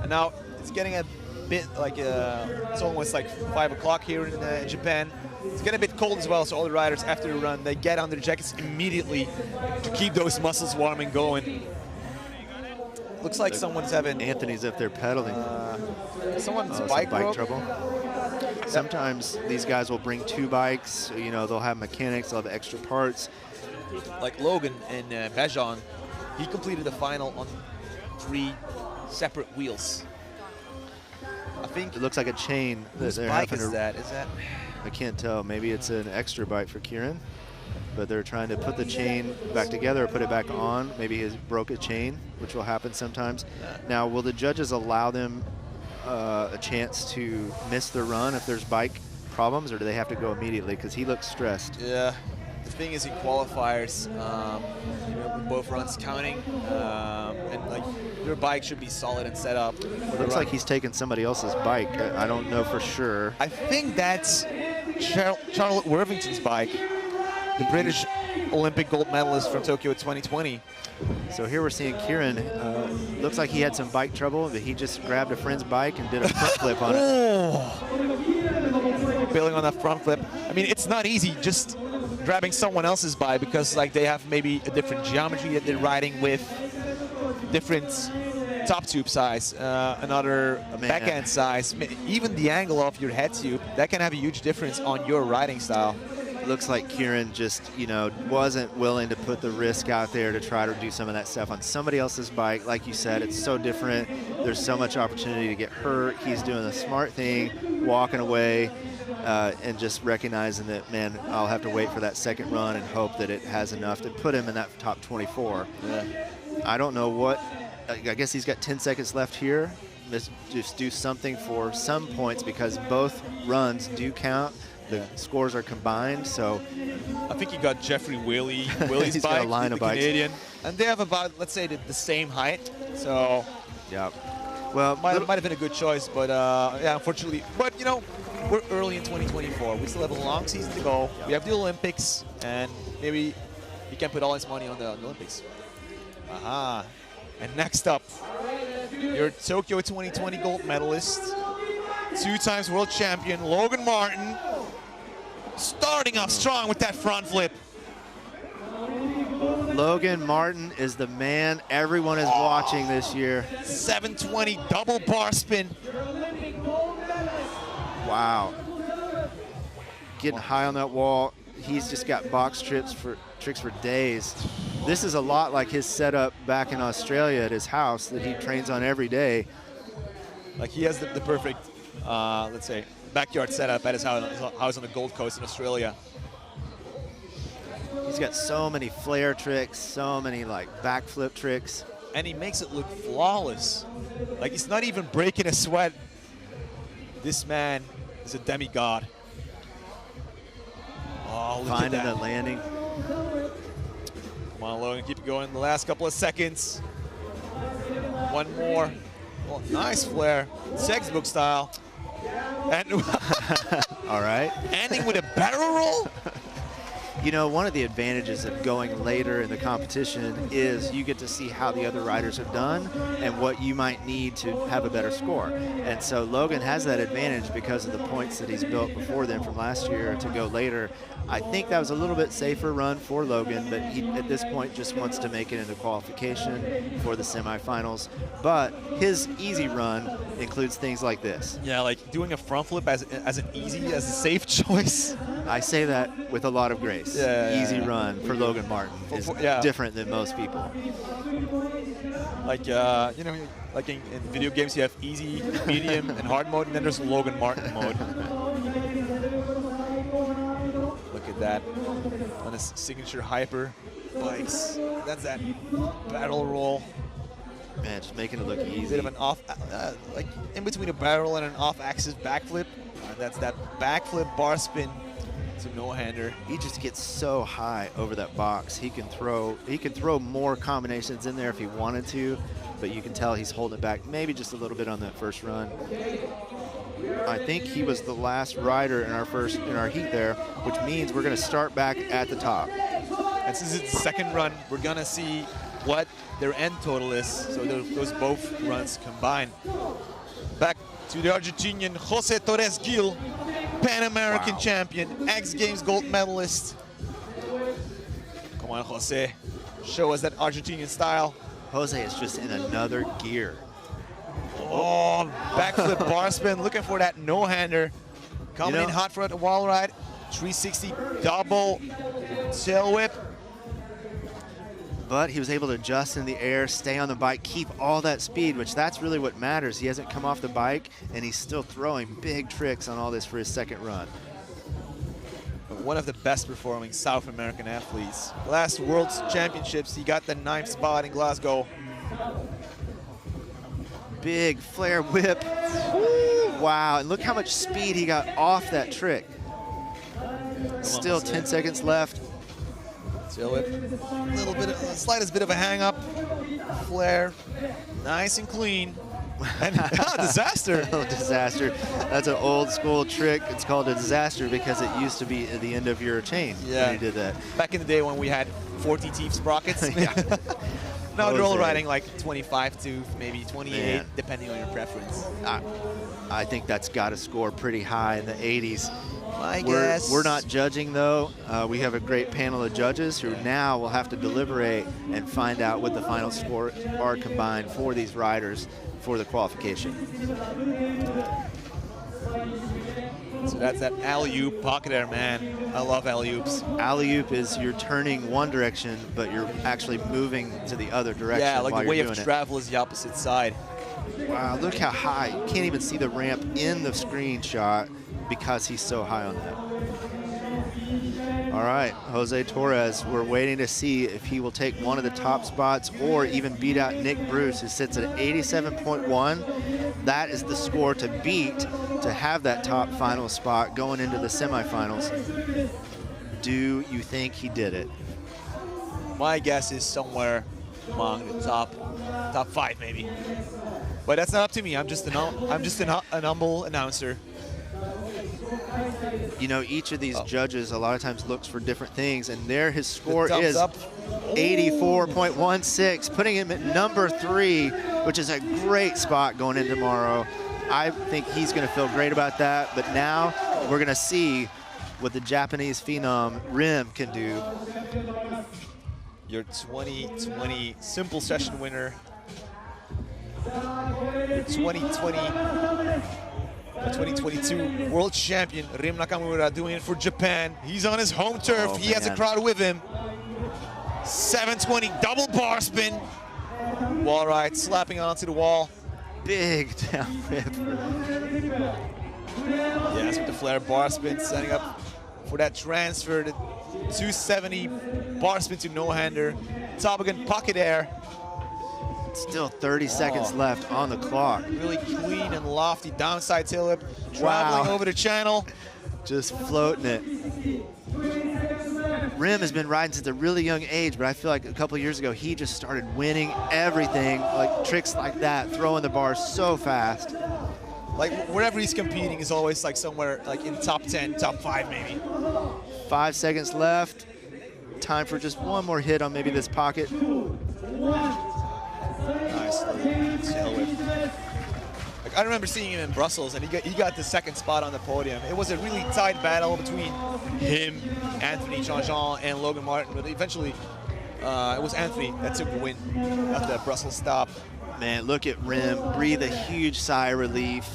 And now it's getting a bit like it's almost like 5 o'clock here in Japan. It's getting a bit cold as well, so all the riders after the run, they get under the jackets immediately to keep those muscles warm and going. Looks like someone's having... Anthony's up there pedaling. Someone's bike trouble. Sometimes these guys will bring 2 bikes. You know, they'll have mechanics, they'll have extra parts. Like Logan and 𝗦𝗢𝗖𝗜𝗔𝗓, he completed the final on 3 separate wheels. I think it looks like a chain. Whose bike is that? Is that? I can't tell. Maybe it's an extra bike for Kieran, but they're trying to put the chain back together or put it back on. Maybe he broke a chain, which will happen sometimes. Now, will the judges allow them a chance to miss their run if there's bike problems, or do they have to go immediately? Because he looks stressed. Yeah. The thing is, in qualifiers, you know, both runs counting, and like your bike should be solid and set up. Looks like he's taking somebody else's bike. I don't know for sure. I think that's Charlotte Worthington's bike, the British Olympic gold medalist from Tokyo 2020. So here we're seeing 𝗘𝗓. Looks like he had some bike trouble, but he just grabbed a friend's bike and did a front flip on it. Bailing on that front flip. I mean, it's not easy just grabbing someone else's bike, because like they have maybe a different geometry that they're riding with, different top tube size, another backhand size, even the angle of your head tube. That can have a huge difference on your riding style. Looks like 𝗘𝗓 just, you know, wasn't willing to put the risk out there to try to do some of that stuff on somebody else's bike. Like you said, it's so different. There's so much opportunity to get hurt. He's doing the smart thing, walking away, and just recognizing that, man, I'll have to wait for that second run and hope that it has enough to put him in that top 24. Yeah. I don't know what, I guess he's got 10 seconds left here. Just do something for some points, because both runs do count. The scores are combined, so I think you got Jeffrey Willie's He's bike, got a line of bikes. Canadian, and they have about, let's say, the same height. So yeah, well, might have been a good choice, but yeah, unfortunately. But you know, we're early in 2024. We still have a long season to go. We have the Olympics, and maybe he can put all his money on the Olympics. Aha! And next up, your Tokyo 2020 gold medalist, two-times world champion Logan Martin, starting off strong with that front flip. Logan Martin is the man everyone is watching this year. 720 double bar spin. Wow. Getting high on that wall. He's just got box tricks for days. This is a lot like his setup back in Australia at his house that he trains on every day. Like he has the perfect, let's say, backyard setup at his house on the Gold Coast in Australia. He's got so many flare tricks, so many like backflip tricks. And he makes it look flawless. Like he's not even breaking a sweat. This man is a demigod. Oh, look Finding at that. a landing. Come on, Logan, keep it going. The last couple of seconds. One more. Oh, nice flare. Textbook style. And all right. Ending with a barrel roll. You know, one of the advantages of going later in the competition is you get to see how the other riders have done and what you might need to have a better score. And so Logan has that advantage because of the points that he's built before them from last year to go later. I think that was a little bit safer run for Logan, but he, at this point, just wants to make it into qualification for the semifinals. But his easy run includes things like this. Yeah, like doing a front flip as an easy, as a safe choice. I say that with a lot of grace. Yeah, easy run for Logan Martin is different than most people. Like, you know, like in video games, you have easy, medium, and hard mode, and then there's Logan Martin mode. Look at that on his signature hyper bikes. That's that barrel roll. Man, just making it look easy. Bit of an off, like in between a barrel and an off-axis backflip. That's that backflip bar spin. It's a no-hander. He just gets so high over that box. He can throw more combinations in there if he wanted to, but you can tell he's holding it back maybe just a little bit on that first run. I think he was the last rider in our heat there, which means we're going to start back at the top. And since it's the second run, we're going to see what their end total is. So those both runs combined. Back to the Argentinian Jose Torres Gil, Pan American champion, X Games gold medalist. Come on, Jose. Show us that Argentinian style. Jose is just in another gear. Oh, backflip bar spin, looking for that no-hander. Coming in hot for the wall ride. 360 double tail whip. But he was able to adjust in the air, stay on the bike, keep all that speed, which that's really what matters. He hasn't come off the bike, and he's still throwing big tricks on all this for his second run. One of the best performing South American athletes. Last World Championships, he got the 9th spot in Glasgow. Big flare whip. Wow, and look how much speed he got off that trick. Still 10 seconds left. So a little bit, slightest bit of a hang up. Flare, nice and clean. And disaster. Oh, disaster. That's an old school trick. It's called a disaster because it used to be at the end of your chain when you did that. Back in the day when we had 40 teeth sprockets. Now they're all riding like 25 to maybe 28, depending on your preference. I think that's got to score pretty high in the 80s. I guess. We're not judging, though. We have a great panel of judges who now will have to deliberate and find out what the final scores are combined for these riders for the qualification. So that's that alley-oop pocket air, man. I love alley-oops. Alley-oop is you're turning one direction, but you're actually moving to the other direction. Yeah, like while the way you're of doing travel is the opposite side. Wow, look how high. You can't even see the ramp in the screenshot because he's so high on that. All right, 𝗦𝗢𝗖𝗔𝗚𝗏, we're waiting to see if he will take one of the top spots or even beat out Nick Bruce, who sits at 87.1. That is the score to beat to have that top final spot going into the semifinals. Do you think he did it? My guess is somewhere among the top 5 maybe. But that's not up to me. I'm just an humble announcer. You know, each of these judges a lot of times looks for different things, and there his score is up. 84.16, putting him at number 3, which is a great spot going in tomorrow. I think he's going to feel great about that, but now we're going to see what the Japanese phenom 𝗏𝗏 can do. Your 2020 simple session winner. Your 2022 world champion 𝗏𝗏 Nakamura doing it for Japan. He's on his home turf. He has a crowd with him. 720 double bar spin. Wall ride, slapping onto the wall. Big down whip. Yes, with the flare bar spin, setting up for that transfer. The 270 bar spin to no-hander. Toboggan pocket air. Still 30 seconds left on the clock. Really clean and lofty downside tail whip, traveling over the channel. Just floating it. 𝗏𝗏 has been riding since a really young age, but I feel like a couple of years ago, he just started winning everything, like tricks like that, throwing the bar so fast. Like wherever he's competing is always like somewhere like in top 10, top 5 maybe. 5 seconds left. Time for just one more hit on maybe this pocket. Nice little tail whip. Like, I remember seeing him in Brussels, and he got the 2nd spot on the podium. It was a really tight battle between him, Anthony Jean-Jean, and Logan Martin, but eventually it was Anthony that took the win after that Brussels stop. Man, look at 𝗏𝗏, breathe a huge sigh of relief.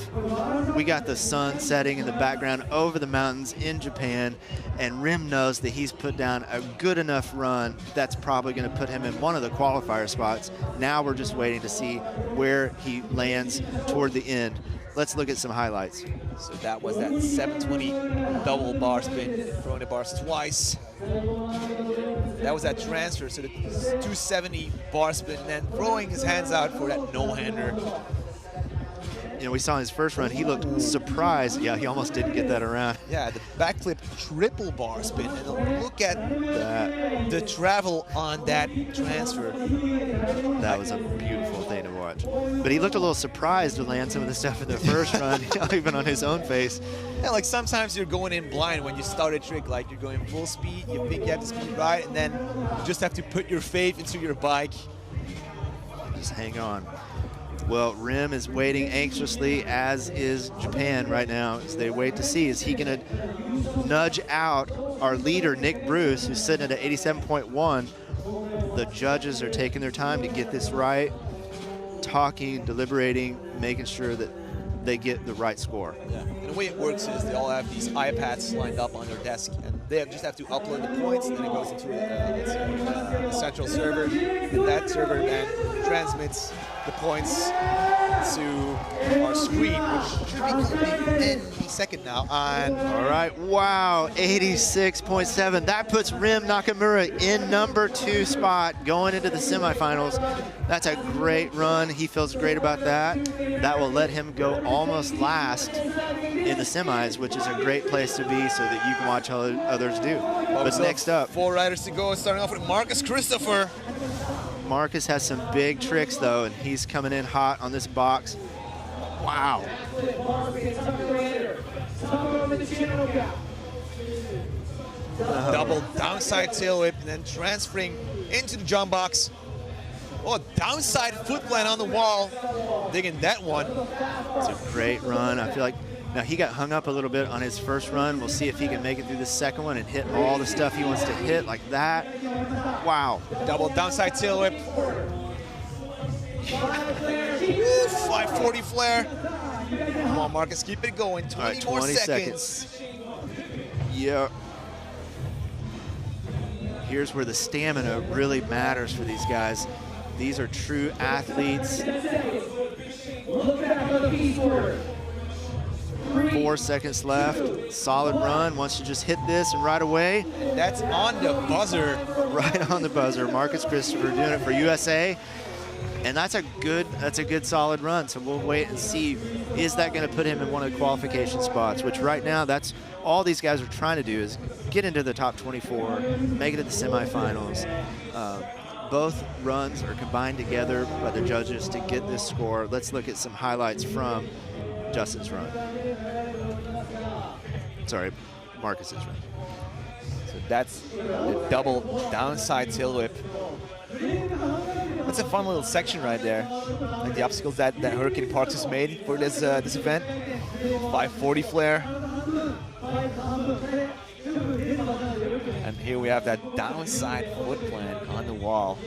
We got the sun setting in the background over the mountains in Japan, and 𝗏𝗏 knows that he's put down a good enough run that's probably going to put him in one of the qualifier spots. Now we're just waiting to see where he lands toward the end. Let's look at some highlights. So that was that 720 double bar spin, throwing the bars twice. That was that transfer, so the 270 bar spin, and then throwing his hands out for that no-hander. You know, we saw in his first run, he looked surprised. Yeah, he almost didn't get that around. Yeah, the backflip triple bar spin, and look at that, the travel on that transfer. That was a beautiful thing to watch. But he looked a little surprised to land some of the stuff in the first run, even on his own face. Yeah, like sometimes you're going in blind when you start a trick, like you're going full speed, you think you have the speed right, and then you just have to put your faith into your bike. Just hang on. Well, 𝗏𝗏 is waiting anxiously, as is Japan right now, as they wait to see, is he going to nudge out our leader, Nick Bruce, who's sitting at 87.1. The judges are taking their time to get this right, talking, deliberating, making sure that they get the right score. Yeah. And the way it works is they all have these iPads lined up on their desk, and they just have to upload the points, and then it goes into a central server, and that server then transmits the points to our screen, which should be coming in any second now. And all right, wow, 86.7. That puts 𝗦𝗢𝗖𝗜𝗔𝗜𝗦 in #2 spot going into the semifinals. That's a great run. He feels great about that. That will let him go almost last in the semis, which is a great place to be so that you can watch how others do. But next up, 4 riders to go, starting off with 𝗏𝗏𝗏 Christopher. Marcus has some big tricks though, and he's coming in hot on this box. Wow. Double downside tail whip and then transferring into the jump box. Oh, downside foot plant on the wall. Digging that one. It's a great run. I feel like now he got hung up a little bit on his first run. We'll see if he can make it through the second one and hit all the stuff he wants to hit like that. Wow. Double downside tail whip. 540 flare. Come on, Marcus, keep it going. 20, right, more 20 seconds. Yeah. Here's where the stamina really matters for these guys. These are true athletes. 4 seconds left. Solid run. Wants to just hit this and right away. That's on the buzzer. Right on the buzzer. Marcus Christopher doing it for USA. And that's a good solid run. So we'll wait and see, is that going to put him in one of the qualification spots, which right now that's all these guys are trying to do is get into the top 24, make it to the semifinals. Both runs are combined together by the judges to get this score. Let's look at some highlights from Justin's run. Sorry, Marcus's run. So that's the double downside tail whip. That's a fun little section right there. Like the obstacles that 𝗏𝗏𝗏𝗏 has made for this this event. 540 flare. And here we have that downside foot plant on the wall.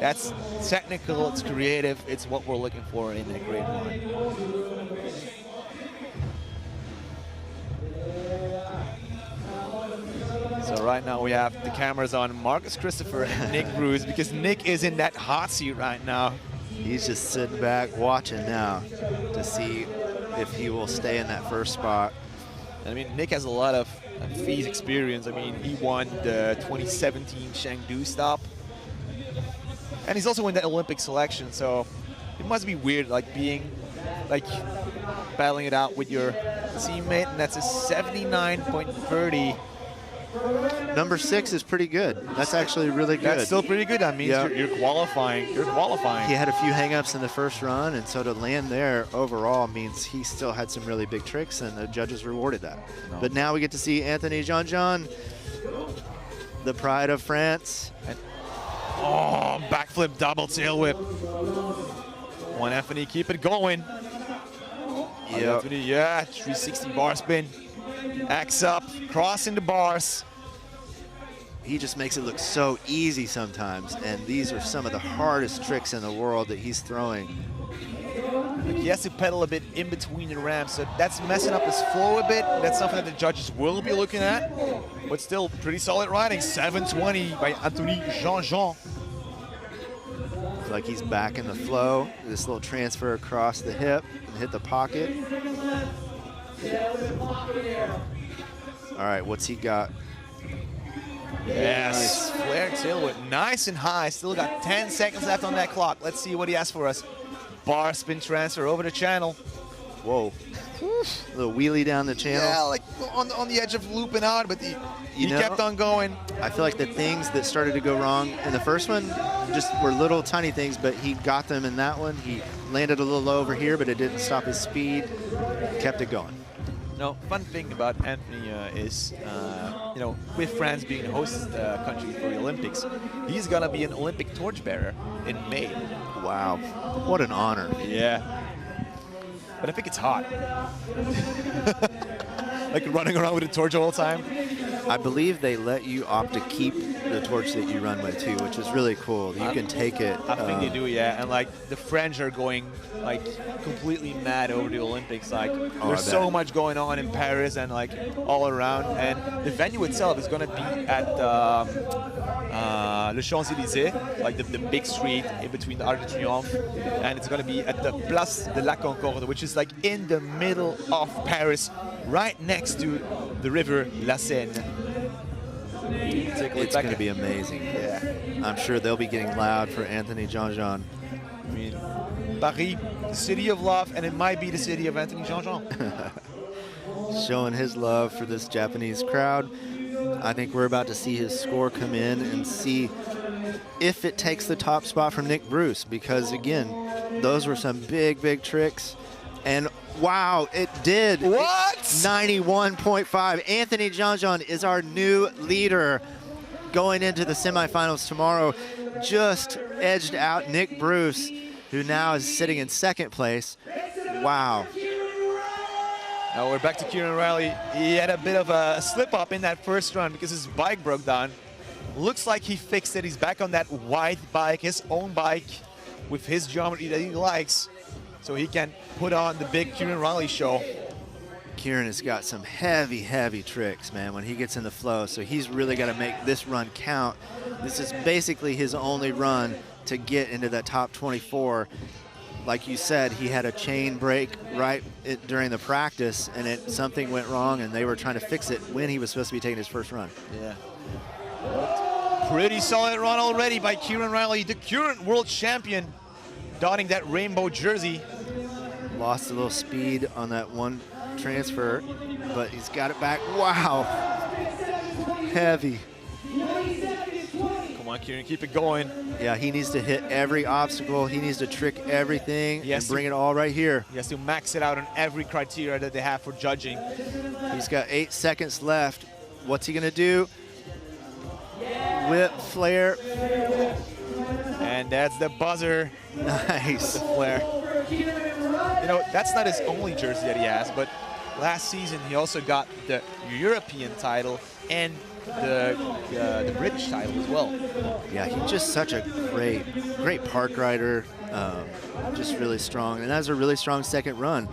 That's technical, it's creative, it's what we're looking for in a great run. So right now we have the cameras on Marcus Christopher and Nick Bruce because Nick is in that hot seat right now. He's just sitting back watching now to see if he will stay in that first spot. I mean, Nick has a lot of FEES experience. I mean, he won the 2017 Chengdu stop. And he's also in the Olympic selection, so it must be weird, like being, like battling it out with your teammate, and that's a 79.30. #6 is pretty good. That's actually really good. That's still pretty good. That means you're qualifying. You're qualifying. He had a few hang-ups in the first run, and so to land there overall means he still had some really big tricks, and the judges rewarded that. No. But now we get to see 𝗏𝗏𝗏𝗏𝗏, the pride of France. And, oh, backflip double tail whip. One 𝗏𝗏𝗏𝗏, keep it going. Yep. Yeah, 360 bar spin. X up, crossing the bars. He just makes it look so easy sometimes, and these are some of the hardest tricks in the world that he's throwing. He has to pedal a bit in between the ramps, so that's messing up his flow a bit. That's something that the judges will be looking at, but still pretty solid riding. 720 by 𝗏𝗏𝗏𝗏𝗏𝗏. It's like he's back in the flow. This little transfer across the hip and hit the pocket. All right, what's he got? Yes, Nice. flare tail whip, nice and high. Still got 10 seconds left on that clock. Let's see what he has for us. Bar spin transfer over the channel. Whoa. A little wheelie down the channel. Yeah, like on the edge of looping out, but he kept on going. I feel like the things that started to go wrong in the first one just were little tiny things, but he got them in that one. He landed a little low over here, but it didn't stop his speed. Kept it going. No, fun thing about Anthony is, you know, with France being the host country for the Olympics, he's gonna be an Olympic torchbearer in May. Wow, what an honor. Yeah. But I think it's hot. Like running around with a torch all the time. I believe they let you opt to keep the torch that you run with too, which is really cool. You can take it. I think they do, yeah. And like the French are going like completely mad over the Olympics. Like there's so much going on in Paris and like all around. And the venue itself is going to be at Le Champs-Élysées, like the big street in between the Arc de Triomphe, and it's going to be at the Place de la Concorde, which is like in the middle of Paris, right next to the river La Seine. It's going to be amazing. Yeah. I'm sure they'll be getting loud for Anthony Jean-Jean. I mean, Paris, the city of love, and it might be the city of Anthony Jean-Jean. Showing his love for this Japanese crowd. I think we're about to see his score come in and see if it takes the top spot from Nick Bruce, because again, those were some big tricks. And wow, it did. What? 91.5. Anthony Jean-Jean is our new leader going into the semifinals tomorrow. Just edged out Nick Bruce, who now is sitting in second place. Wow. Now we're back to Kieran Riley. He had a bit of a slip-up in that first run because his bike broke down. Looks like he fixed it. He's back on that white bike, his own bike, with his geometry that he likes, so he can put on the big Kieran Riley show. Kieran has got some heavy tricks, man, when he gets in the flow, so he's really got to make this run count. This is basically his only run to get into that top 24. Like you said, he had a chain break during the practice, and something went wrong, and they were trying to fix it when he was supposed to be taking his first run. Yeah. Pretty solid run already by Kieran Riley, the current world champion, donning that rainbow jersey. Lost a little speed on that one transfer, but he's got it back. Wow. Heavy. Come on, Kieran, keep it going. Yeah, he needs to hit every obstacle. He needs to trick everything and bring it all right here. He has to max it out on every criteria that they have for judging. He's got 8 seconds left. What's he gonna do? Whip, flare. And that's the buzzer. Nice. The flare. You know, that's not his only jersey that he has, but last season he also got the European title and the British title as well. Yeah, he's just such a great park rider, just really strong. And that's a really strong second run.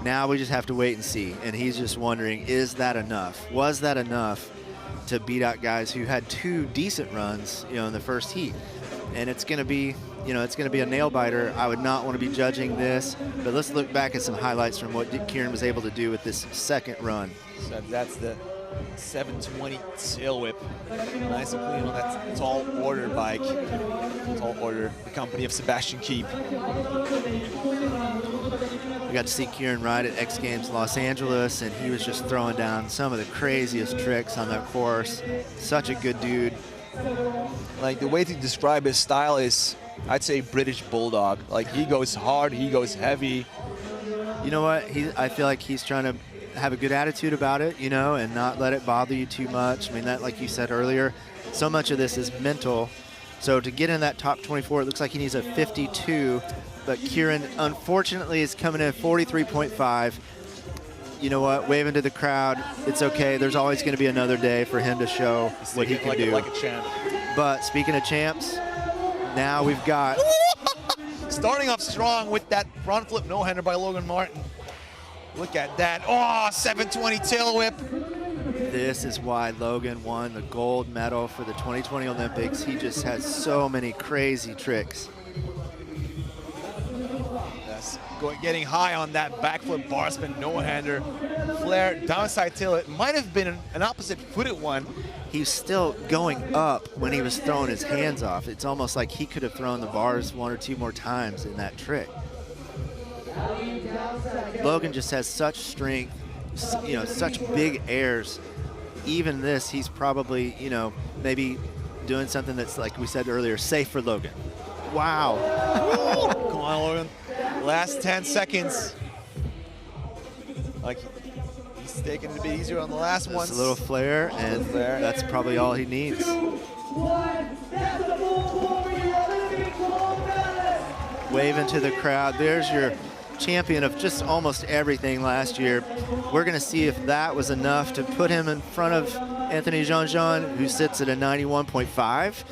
Now we just have to wait and see. And he's just wondering, is that enough? Was that enough to beat out guys who had 2 decent runs, in the first heat? And it's going to be, it's going to be a nail biter. I would not want to be judging this, but let's look back at some highlights from what Kieran was able to do with this second run. So that's the 720 tail whip. Nice and clean on that Tall Order bike. Tall Order, the company of Sebastian Keep. We got to see Kieran ride at X Games Los Angeles, and he was just throwing down some of the craziest tricks on that course. Such a good dude. Like, the way to describe his style is, I'd say British Bulldog. Like, he goes hard, he goes heavy. You know what? I feel like he's trying to have a good attitude about it, and not let it bother you too much. I mean, that, like you said earlier, so much of this is mental. So to get in that top 24, it looks like he needs a 52, but Kieran, unfortunately, is coming in at 43.5. You know what? Waving to the crowd. It's okay. There's always going to be another day for him to show what he can do. Like a champ. But speaking of champs, now we've got... Starting off strong with that front flip no-hander by Logan Martin. Look at that. Oh, 720 tail whip. This is why Logan won the gold medal for the 2020 Olympics. He just has so many crazy tricks. Yes, getting high on that backflip bar spin no-hander. Flare, downside tail. It might have been an opposite-footed one. He's still going up when he was throwing his hands off. It's almost like he could have thrown the bars 1 or 2 more times in that trick. Logan just has such strength, such big airs. Even this, he's probably, maybe doing something that's, like we said earlier, safe for Logan. Wow. Come on, Logan. Last 10 seconds. Like, he's taking it a bit easier on the last one. Just a little flare, and that's probably all he needs. Waving to the crowd. There's your champion of just almost everything last year. We're going to see if that was enough to put him in front of Anthony Jean-Jean, who sits at a 91.5.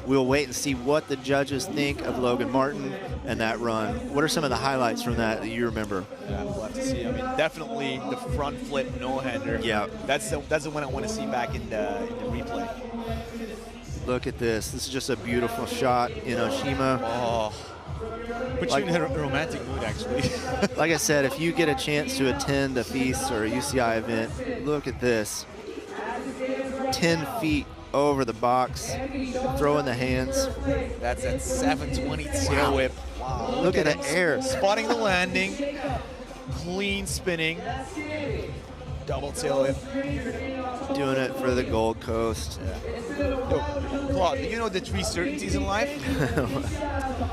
We'll wait and see what the judges think of Logan Martin and that run. What are some of the highlights from that you remember? Yeah, we'll have to see. I mean, definitely the front flip no-hander. Yeah. That's the one I want to see back in the replay. Look at this. This is just a beautiful shot. Enoshima. Oh, puts you in a romantic mood, actually. Like I said, if you get a chance to attend a feast or a UCI event, look at this. 10 feet over the box, throw in the hands. That's at 720 tail whip. Wow, Look at the him air. Spotting the landing, clean spinning, double tail whip. Doing it for the Gold Coast. Yo, Claude, do you know the three certainties in life?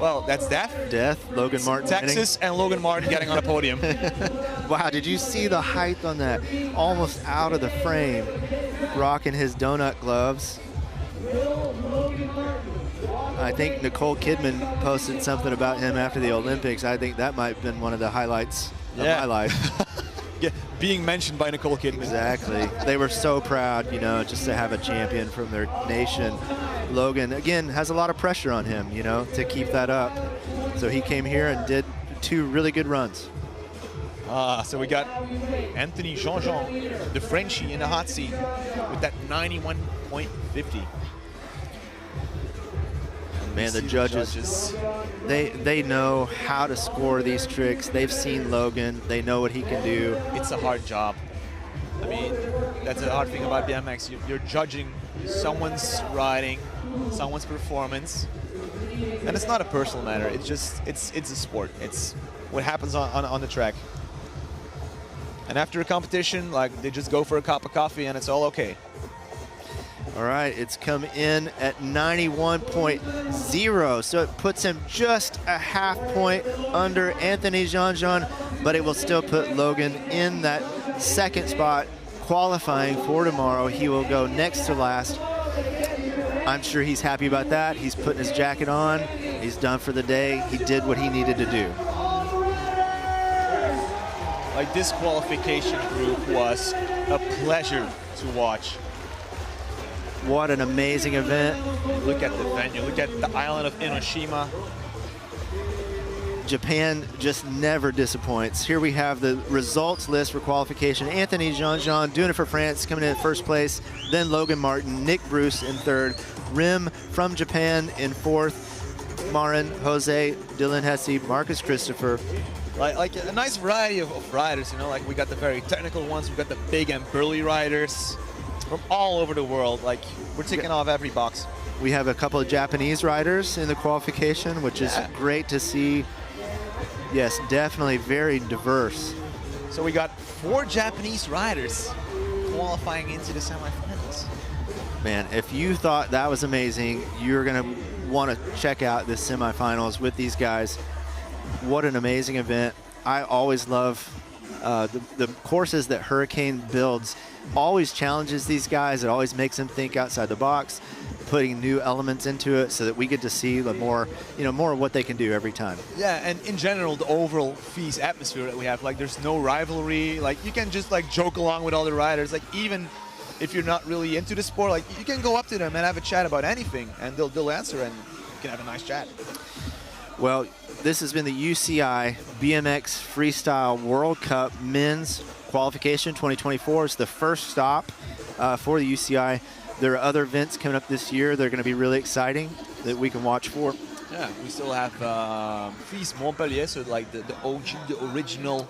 Well, that's death. Death, Logan Martin Texas, and Logan Martin getting on a podium. Wow, did you see the height on that? Almost out of the frame. Rocking his donut gloves. I think 𝗦𝗘𝗗𝗚𝗏 posted something about him after the Olympics. I think that might have been one of the highlights of my life. Yeah, being mentioned by 𝗦𝗘𝗗𝗏. Exactly. They were so proud, just to have a champion from their nation. Logan, again, has a lot of pressure on him, to keep that up. So he came here and did 2 really good runs. So we got 𝗦𝗢𝗖𝗔𝗡𝗔𝗜, the Frenchie in the hot seat with that 91.50. Man, the judges, they know how to score these tricks. They've seen Logan. They know what he can do. It's a hard job. I mean, that's the hard thing about BMX. You're judging someone's riding, someone's performance, and it's not a personal matter. It's just, it's a sport. It's what happens on the track. And after a competition, like, they just go for a cup of coffee and it's all okay. All right, it's come in at 91.0, so it puts him just a half point under 𝗦𝗢𝗖𝗔𝗡𝗔𝗜, but it will still put Logan in that second spot, qualifying for tomorrow. He will go next to last. I'm sure he's happy about that. He's putting his jacket on. He's done for the day. He did what he needed to do. Like, this qualification group was a pleasure to watch. What an amazing event. Look at the venue. Look at the island of Enoshima. Japan just never disappoints. Here we have the results list for qualification. 𝗦𝗢𝗖𝗔𝗡𝗔𝗜 doing it for France, coming in at first place. Then Logan Martin, Nick Bruce in third. Rim from Japan in fourth. Marin, Jose, Dylan Hesse, Marcus Christopher. Like a nice variety of riders, like we got the very technical ones, we got the big and burly riders from all over the world. Like, we're ticking off every box. We have a couple of Japanese riders in the qualification, which is great to see. Yes, definitely very diverse. So we got 4 Japanese riders qualifying into the semifinals. Man, if you thought that was amazing, you're going to want to check out the semifinals with these guys. What an amazing event. I always love the courses that Hurricane builds. Always challenges these guys. It always makes them think outside the box, putting new elements into it so that we get to see the more, more of what they can do every time. Yeah, and in general, the overall feast atmosphere that we have, like, there's no rivalry. Like, you can just, like, joke along with all the riders. Like, even if you're not really into the sport, like, you can go up to them and have a chat about anything, and they'll answer, and you can have a nice chat. Well, this has been the UCI BMX Freestyle World Cup Men's Qualification 2024. It's the first stop for the UCI. There are other events coming up this year. They're going to be really exciting that we can watch for. Yeah, we still have Feast Montpellier, so like the OG, the original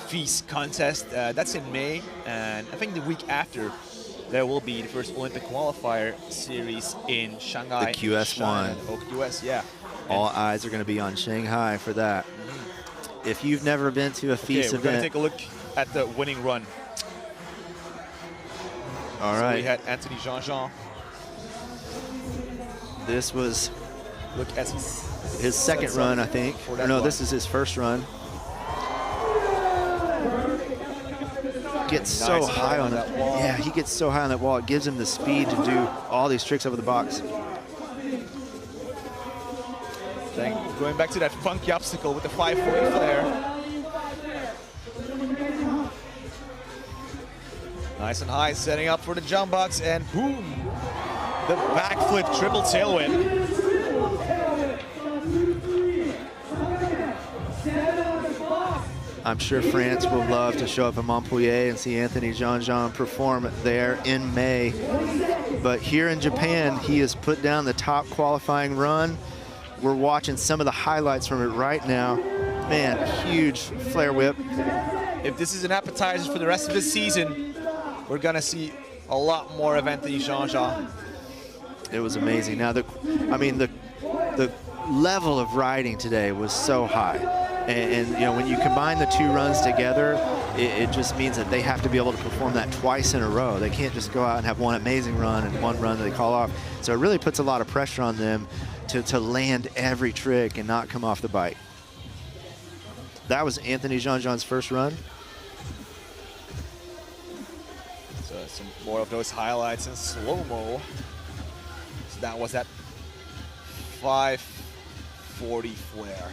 Feast contest. That's in May, and I think the week after there will be the first Olympic qualifier series in Shanghai. The QS1. QS, yeah. All eyes are going to be on Shanghai for that. If you've never been to a Feast we're going to event, take a look at the winning run. All so right. we had 𝗦𝗢𝗖𝗔𝗡𝗔𝗜. This was Look at his second run, I think. No, this is his first run. Gets so high on that wall. Yeah, he gets so high on that wall. It gives him the speed to do all these tricks over the box. Going back to that funky obstacle with the 540 flare. Nice and high, setting up for the jump box, and boom! The backflip triple tail whip. I'm sure France will love to show up in Montpellier and see 𝗦𝗢𝗖𝗓𝗔 perform there in May. But here in Japan, he has put down the top qualifying run. We're watching some of the highlights from it right now. Man, huge flare whip. If this is an appetizer for the rest of the season, we're gonna see a lot more of 𝗦𝗢𝗖𝗓𝗔𝗓. It was amazing. Now, the level of riding today was so high. And you know, when you combine the two runs together, it just means that they have to be able to perform that twice in a row. They can't just go out and have one amazing run and one run that they call off. So it really puts a lot of pressure on them to land every trick and not come off the bike. That was 𝗦𝗢𝗖𝗓𝗔𝗓's first run. So some more of those highlights in slow-mo. So that was that 540 flare.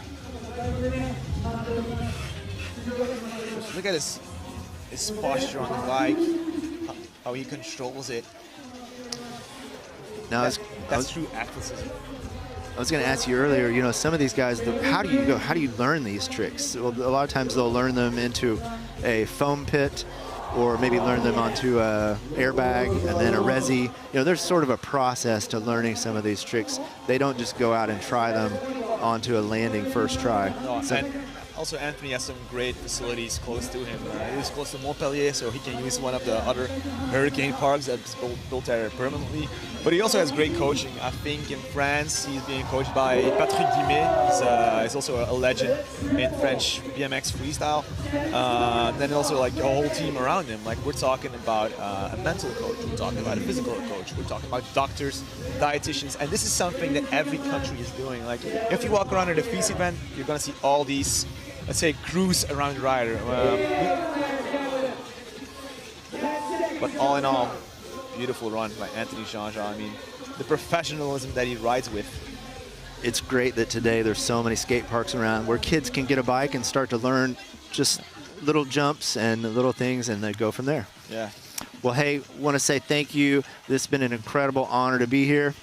Just look at his posture on the bike, how he controls it. Now, that's true athleticism. I was going to ask you earlier, you know, some of these guys, how do you learn these tricks? Well, a lot of times they'll learn them into a foam pit, or maybe learn them onto a airbag and then a resi. You know, there's sort of a process to learning some of these tricks. They don't just go out and try them onto a landing first try. No, and also Anthony has some great facilities close to him. He's close to Montpellier, so he can use one of the other hurricane parks that's built there permanently. But he also has great coaching. I think in France, he's being coached by 𝗦𝗢𝗖𝗓𝗓𝗦. He's also a legend in French BMX freestyle. Then also like a whole team around him. Like we're talking about a mental coach, we're talking about a physical coach, we're talking about doctors, dietitians, and this is something that every country is doing. Like if you walk around at a FIS event, you're gonna see all these, let's say, crews around the rider. But all in all, beautiful run by 𝗦𝗢𝗖𝗓𝗔𝗓. I mean, the professionalism that he rides with. It's great that today there's so many skate parks around where kids can get a bike and start to learn just little jumps and little things, and they go from there. Yeah. Well, hey, want to say thank you. This has been an incredible honor to be here.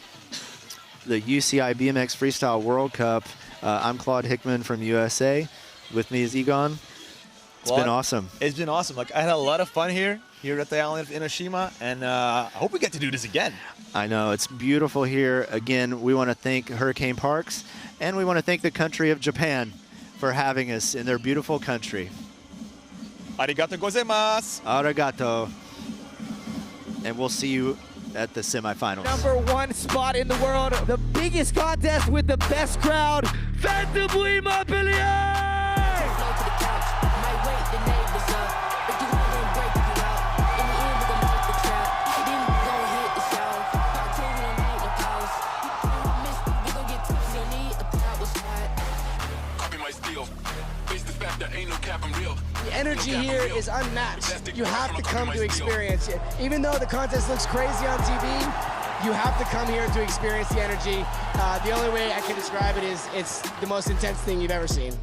The UCI BMX Freestyle World Cup. I'm 𝗦𝗢𝗓𝗓𝗏 from USA. With me is Egon. It's been awesome. It's been awesome. Like I had a lot of fun here at the island of Enoshima, and I hope we get to do this again. I know, it's beautiful here. Again, we want to thank Hurricane Parks, and we want to thank the country of Japan for having us in their beautiful country. Arigatou gozaimasu. Arigato. And we'll see you at the semifinals. #1 spot in the world, the biggest contest with the best crowd, 𝗦𝗢𝗖𝗓𝗏𝗏 Montpellier! The energy here is unmatched. You have to come to experience it. Even though the contest looks crazy on TV, you have to come here to experience the energy. The only way I can describe it is it's the most intense thing you've ever seen.